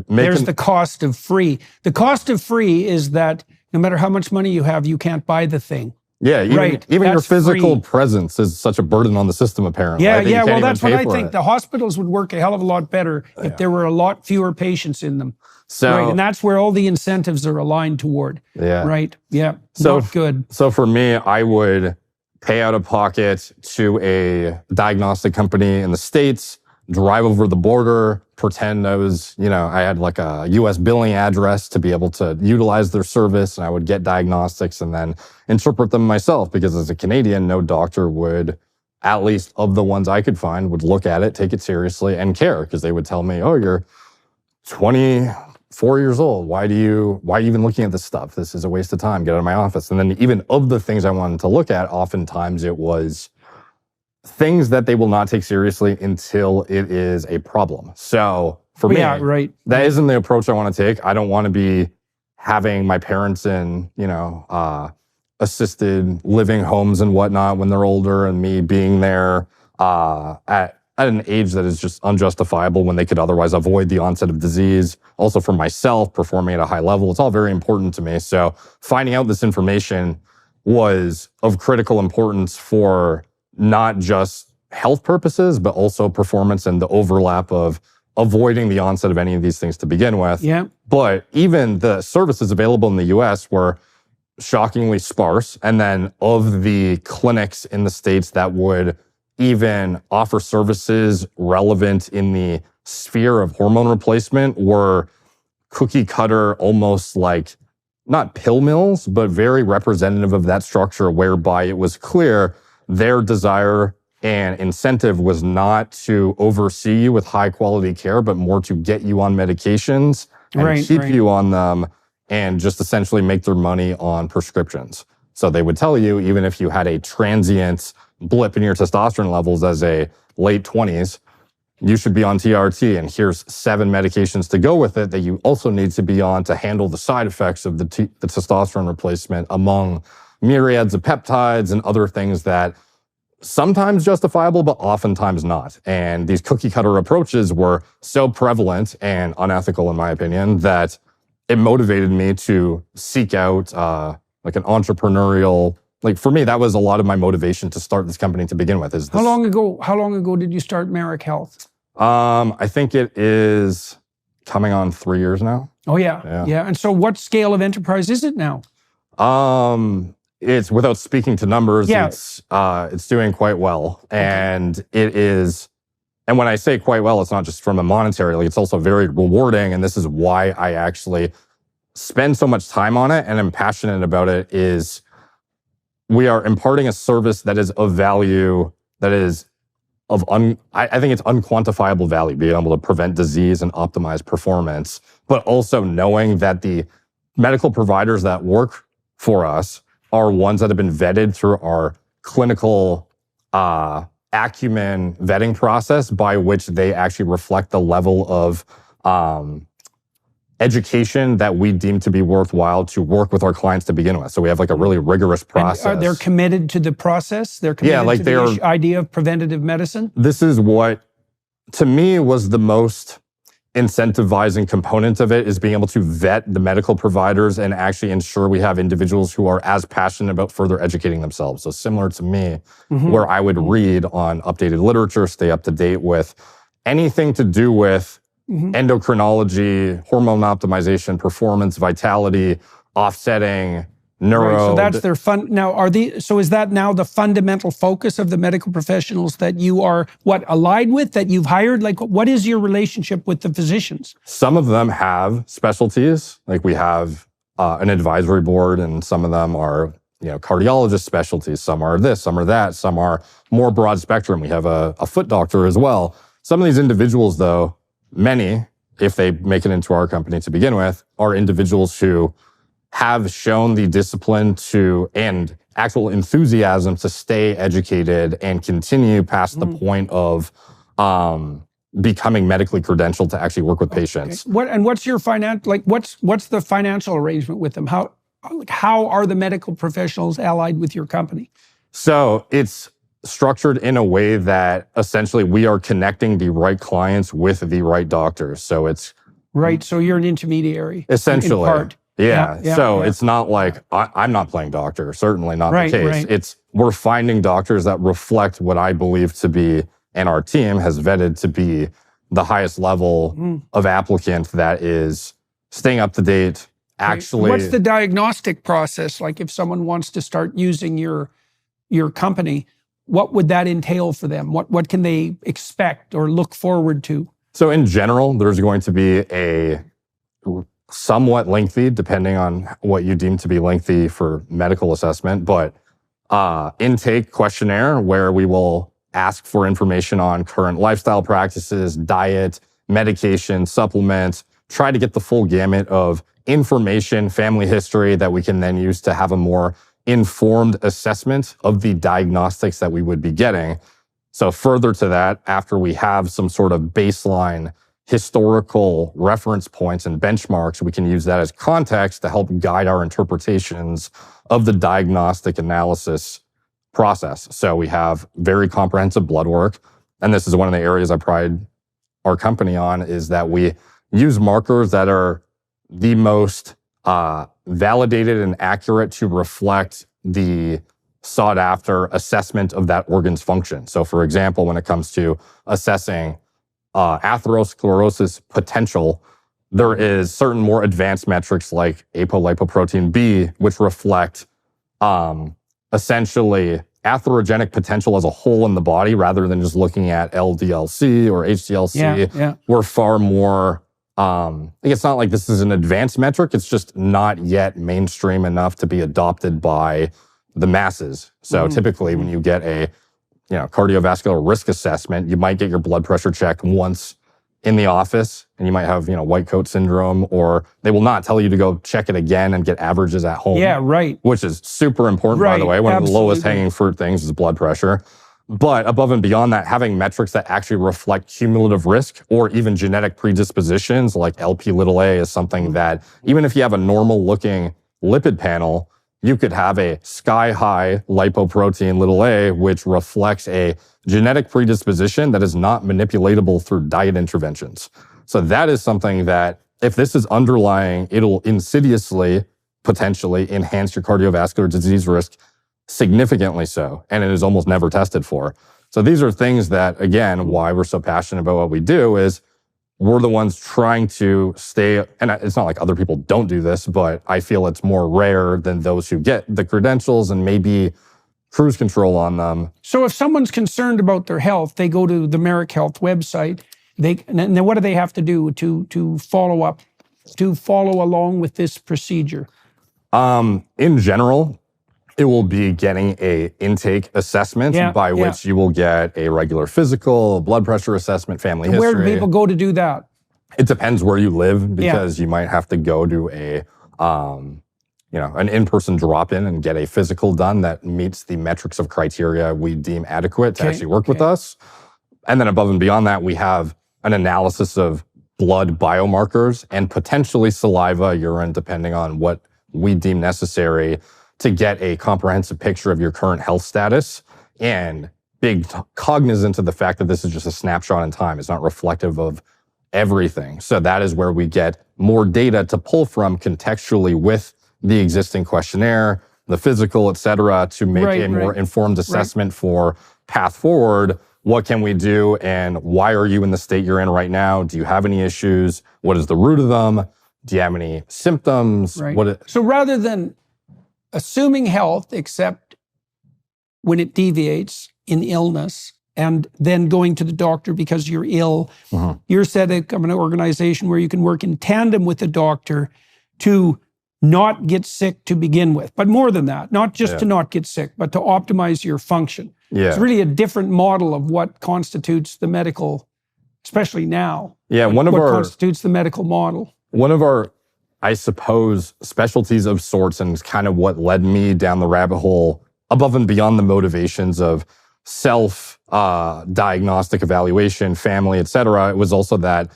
There's the cost of free. The cost of free is that no matter how much money you have, you can't buy the thing. Yeah, even your physical presence is such a burden on the system, apparently. Yeah, well, that's what I think. The hospitals would work a hell of a lot better if there were a lot fewer patients in them. And that's where all the incentives are aligned toward. Not good. So for me, I would pay out of pocket to a diagnostic company in the States, drive over the border, pretend I was, I had like a US billing address to be able to utilize their service, and I would get diagnostics and then interpret them myself, because as a Canadian, no doctor would, at least of the ones I could find, would look at it, take it seriously, and care, because they would tell me, oh, you're 24 years old. Why are you even looking at this stuff? This is a waste of time. Get out of my office. And then even of the things I wanted to look at, oftentimes it was things that they will not take seriously until it is a problem. So for me, that isn't the approach I want to take. I don't want to be having my parents in, assisted living homes and whatnot when they're older, and me being there at an age that is just unjustifiable when they could otherwise avoid the onset of disease. Also for myself, performing at a high level, it's all very important to me. So finding out this information was of critical importance for not just health purposes, but also performance and the overlap of avoiding the onset of any of these things to begin with. But even the services available in the US were shockingly sparse. And then of the clinics in the States that would even offer services relevant in the sphere of hormone replacement were cookie cutter, almost like not pill mills, but very representative of that structure, whereby it was clear their desire and incentive was not to oversee you with high quality care, but more to get you on medications and keep you on them and just essentially make their money on prescriptions. So they would tell you, even if you had a transient blip in your testosterone levels as a late 20s, you should be on TRT, and here's 7 medications to go with it that you also need to be on to handle the side effects of the testosterone replacement, among myriads of peptides and other things that sometimes justifiable, but oftentimes not. And these cookie cutter approaches were so prevalent and unethical, in my opinion, that it motivated me to seek out like an entrepreneurial, like for me, that was a lot of my motivation to start this company to begin with. How long ago did you start Merrick Health? I think it is coming on 3 years now. Oh yeah. And so what scale of enterprise is it now? It's, without speaking to numbers, it's doing quite well. And it is, and when I say quite well, it's not just from a monetary, like it's also very rewarding. And this is why I actually spend so much time on it and am passionate about it, is we are imparting a service that is of value, that is of, I think it's unquantifiable value, being able to prevent disease and optimize performance, but also knowing that the medical providers that work for us are ones that have been vetted through our clinical acumen vetting process, by which they actually reflect the level of education that we deem to be worthwhile to work with our clients to begin with. So we have like a really rigorous process. And they're committed to the process? They're committed to the idea of preventative medicine? This is what, to me, was the most incentivizing component of it, is being able to vet the medical providers and actually ensure we have individuals who are as passionate about further educating themselves. So similar to me, where I would read on updated literature, stay up to date with anything to do with endocrinology, hormone optimization, performance, vitality, offsetting, neuro. Right, so that's their fun. Now, so is that now the fundamental focus of the medical professionals that you are, allied with, that you've hired? Like, what is your relationship with the physicians? Some of them have specialties. Like we have an advisory board, and some of them are, cardiologist specialties. Some are this, some are that, some are more broad spectrum. We have a foot doctor as well. Some of these individuals, though, many, if they make it into our company to begin with, are individuals who have shown the discipline to and actual enthusiasm to stay educated and continue past the point of becoming medically credentialed to actually work with patients. What's your what's the financial arrangement with them? How are the medical professionals allied with your company? So it's structured in a way that essentially we are connecting the right clients with the right doctors. So it's right. So you're an intermediary, essentially. In part. So it's not like I'm not playing doctor. Certainly not the case. It's we're finding doctors that reflect what I believe to be, and our team has vetted to be, the highest level of applicant that is staying up to date. Actually, what's the diagnostic process like? If someone wants to start using your company, what would that entail for them? What can they expect or look forward to? So in general, there's going to be a somewhat lengthy, depending on what you deem to be lengthy for medical assessment, but intake questionnaire where we will ask for information on current lifestyle practices, diet, medication, supplements, try to get the full gamut of information, family history that we can then use to have a more informed assessment of the diagnostics that we would be getting. So further to that, after we have some sort of baseline historical reference points and benchmarks, we can use that as context to help guide our interpretations of the diagnostic analysis process. So we have very comprehensive blood work. And this is one of the areas I pride our company on, is that we use markers that are the most validated and accurate to reflect the sought after assessment of that organ's function. So for example, when it comes to assessing atherosclerosis potential, there is certain more advanced metrics like apolipoprotein B, which reflect essentially atherogenic potential as a whole in the body, rather than just looking at LDLC or HDLC. We're far more, it's not like this is an advanced metric, it's just not yet mainstream enough to be adopted by the masses. So typically when you get a cardiovascular risk assessment, you might get your blood pressure checked once in the office, and you might have, white coat syndrome, or they will not tell you to go check it again and get averages at home. Yeah, right. Which is super important, by the way. One of the lowest hanging fruit things is blood pressure. But above and beyond that, having metrics that actually reflect cumulative risk or even genetic predispositions like LP(a) is something that even if you have a normal looking lipid panel, you could have a sky-high lipoprotein(a), which reflects a genetic predisposition that is not manipulatable through diet interventions. So that is something that, if this is underlying, it'll insidiously, potentially, enhance your cardiovascular disease risk significantly so, and it is almost never tested for. So these are things that, again, why we're so passionate about what we do is we're the ones trying to stay, and it's not like other people don't do this, but I feel it's more rare than those who get the credentials and maybe cruise control on them. So if someone's concerned about their health, they go to the Merrick Health website, and then what do they have to do to follow up, to follow along with this procedure? In general, it will be getting a intake assessment by which you will get a regular physical, blood pressure assessment, family history. Where do people go to do that? It depends where you live, because you might have to go to an in-person drop-in and get a physical done that meets the metrics of criteria we deem adequate to actually work with us. And then above and beyond that, we have an analysis of blood biomarkers and potentially saliva, urine, depending on what we deem necessary, to get a comprehensive picture of your current health status, and cognizant of the fact that this is just a snapshot in time. It's not reflective of everything. So that is where we get more data to pull from contextually with the existing questionnaire, the physical, et cetera, to make a more informed assessment for path forward. What can we do, and why are you in the state you're in right now? Do you have any issues? What is the root of them? Do you have any symptoms? So rather than assuming health, except when it deviates in illness, and then going to the doctor because you're ill, you're setting up an organization where you can work in tandem with the doctor to not get sick to begin with. But more than that, not just to not get sick, but to optimize your function. It's really a different model of what constitutes the medical, especially now. What constitutes the medical model. One of our, I suppose, specialties of sorts, and kind of what led me down the rabbit hole above and beyond the motivations of self-diagnostic evaluation, family, et cetera, it was also that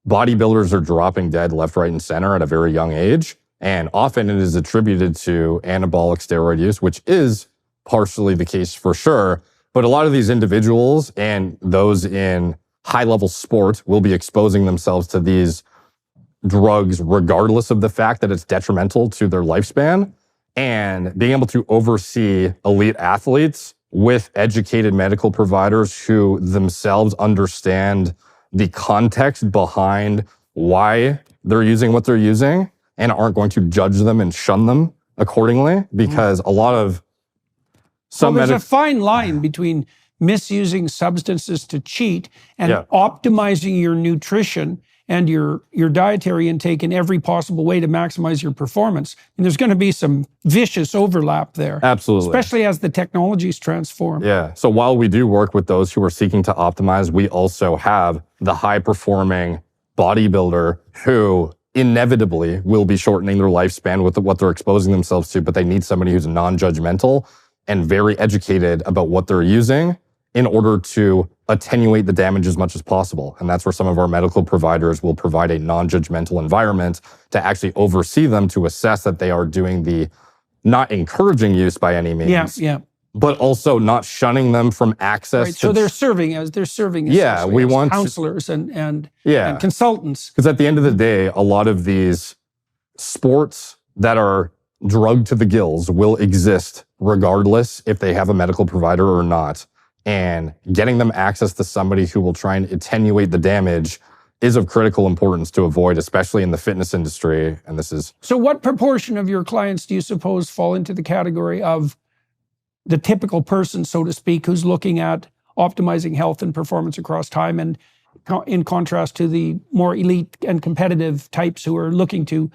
bodybuilders are dropping dead left, right, and center at a very young age. And often it is attributed to anabolic steroid use, which is partially the case for sure. But a lot of these individuals and those in high-level sport will be exposing themselves to these drugs regardless of the fact that it's detrimental to their lifespan. And being able to oversee elite athletes with educated medical providers who themselves understand the context behind why they're using what they're using and aren't going to judge them and shun them accordingly, because a lot of there's a fine line between misusing substances to cheat and optimizing your nutrition and your dietary intake in every possible way to maximize your performance. And there's going to be some vicious overlap there. Absolutely. Especially as the technologies transform. Yeah. So while we do work with those who are seeking to optimize, we also have the high-performing bodybuilder who inevitably will be shortening their lifespan with what they're exposing themselves to, but they need somebody who's non-judgmental and very educated about what they're using in order to attenuate the damage as much as possible. And that's where some of our medical providers will provide a non-judgmental environment to actually oversee them, to assess that they are doing the not encouraging use by any means, but also not shunning them from access. Right. So they're serving as we want counselors and consultants. Because at the end of the day, a lot of these sports that are drugged to the gills will exist regardless if they have a medical provider or not. And getting them access to somebody who will try and attenuate the damage is of critical importance to avoid, especially in the fitness industry. And this is... So what proportion of your clients do you suppose fall into the category of the typical person, so to speak, who's looking at optimizing health and performance across time, and in contrast to the more elite and competitive types who are looking to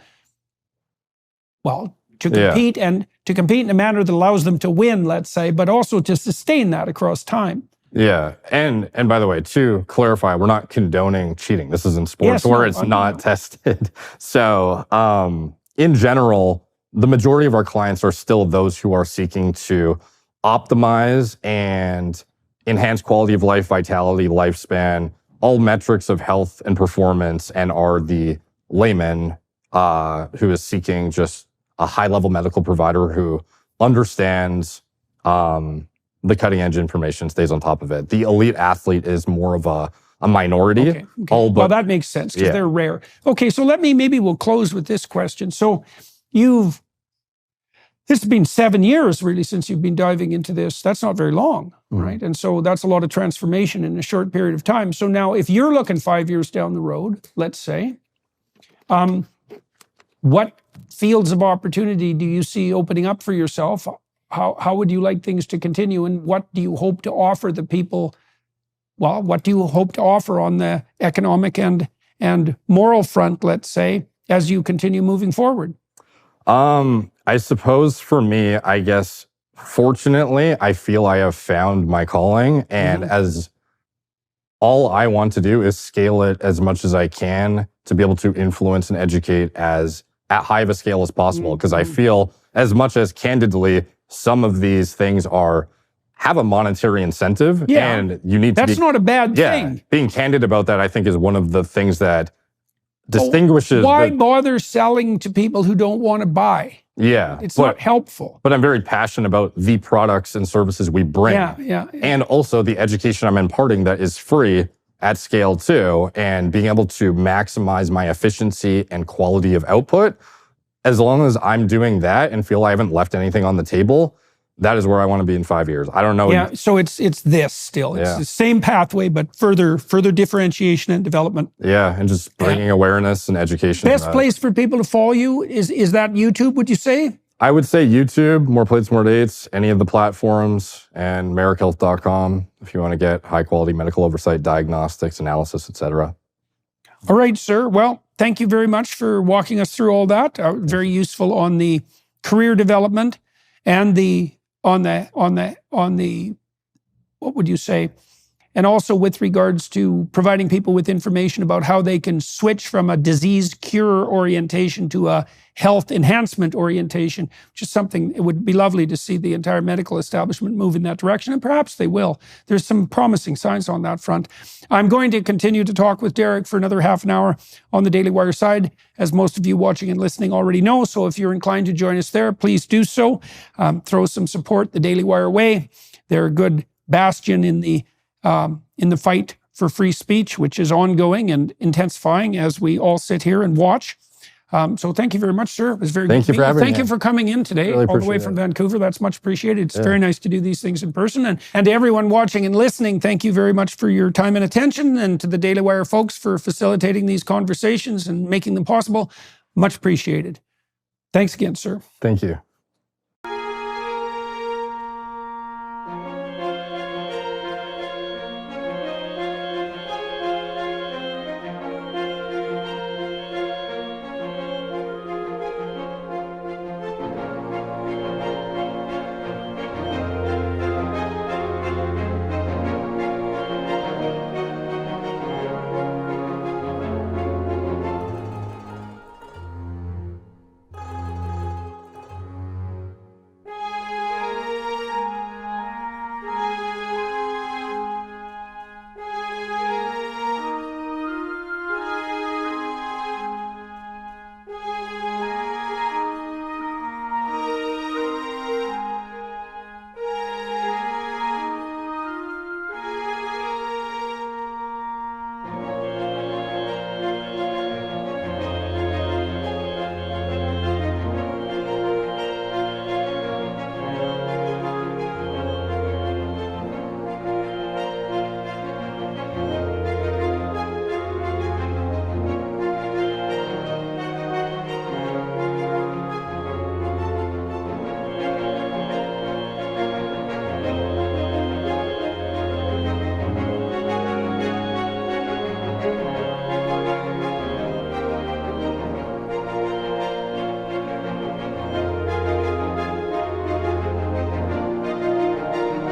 compete and to compete in a manner that allows them to win, let's say, but also to sustain that across time. Yeah. And by the way, to clarify, we're not condoning cheating. This is in sports Yes, where no, it's not tested. So in general, the majority of our clients are still those who are seeking to optimize and enhance quality of life, vitality, lifespan, all metrics of health and performance, and are the layman who is seeking just a high-level medical provider who understands the cutting-edge information, stays on top of it. The elite athlete is more of a minority. Okay. Well, that makes sense because they're rare. Okay, so maybe we'll close with this question. So this has been 7 years really since you've been diving into this. That's not very long, right? And so that's a lot of transformation in a short period of time. So now if you're looking 5 years down the road, let's say, what fields of opportunity do you see opening up for yourself? How would you like things to continue? And what do you hope to offer the people? Well, what do you hope to offer on the economic and moral front, let's say, as you continue moving forward? I suppose for me, I guess, fortunately, I feel I have found my calling, and as all I want to do is scale it as much as I can to be able to influence and educate at high of a scale as possible. Because I feel, as much as candidly, some of these things have a monetary incentive, and you need to That's not a bad thing. Being candid about that, I think, is one of the things that distinguishes. Why bother selling to people who don't want to buy? Yeah. It's not helpful. But I'm very passionate about the products and services we bring. Yeah. And also the education I'm imparting that is free at scale too, and being able to maximize my efficiency and quality of output. As long as I'm doing that and feel I haven't left anything on the table, that is where I want to be in 5 years. I don't know. Yeah, so it's this still. It's the same pathway, but further differentiation and development. Yeah, and just bringing awareness and education. Best place for people to follow you, is that YouTube, would you say? I would say YouTube, More Plates, More Dates, any of the platforms, and merrickhealth.com if you want to get high quality medical oversight, diagnostics, analysis, etc. All right, sir. Well, thank you very much for walking us through all that. Very useful on the career development and on the what would you say? And also with regards to providing people with information about how they can switch from a disease cure orientation to a health enhancement orientation, which is something it would be lovely to see the entire medical establishment move in that direction, and perhaps they will. There's some promising signs on that front. I'm going to continue to talk with Derek for another half an hour on the Daily Wire side, as most of you watching and listening already know. So if you're inclined to join us there, please do so. Throw some support the Daily Wire way. They're a good bastion in the fight for free speech, which is ongoing and intensifying as we all sit here and watch. So thank you very much, sir. It was very good to meet you. Thank you for coming in today, all the way from Vancouver. That's much appreciated. It's very nice to do these things in person. And to everyone watching and listening, thank you very much for your time and attention, and to the Daily Wire folks for facilitating these conversations and making them possible. Much appreciated. Thanks again, sir. Thank you.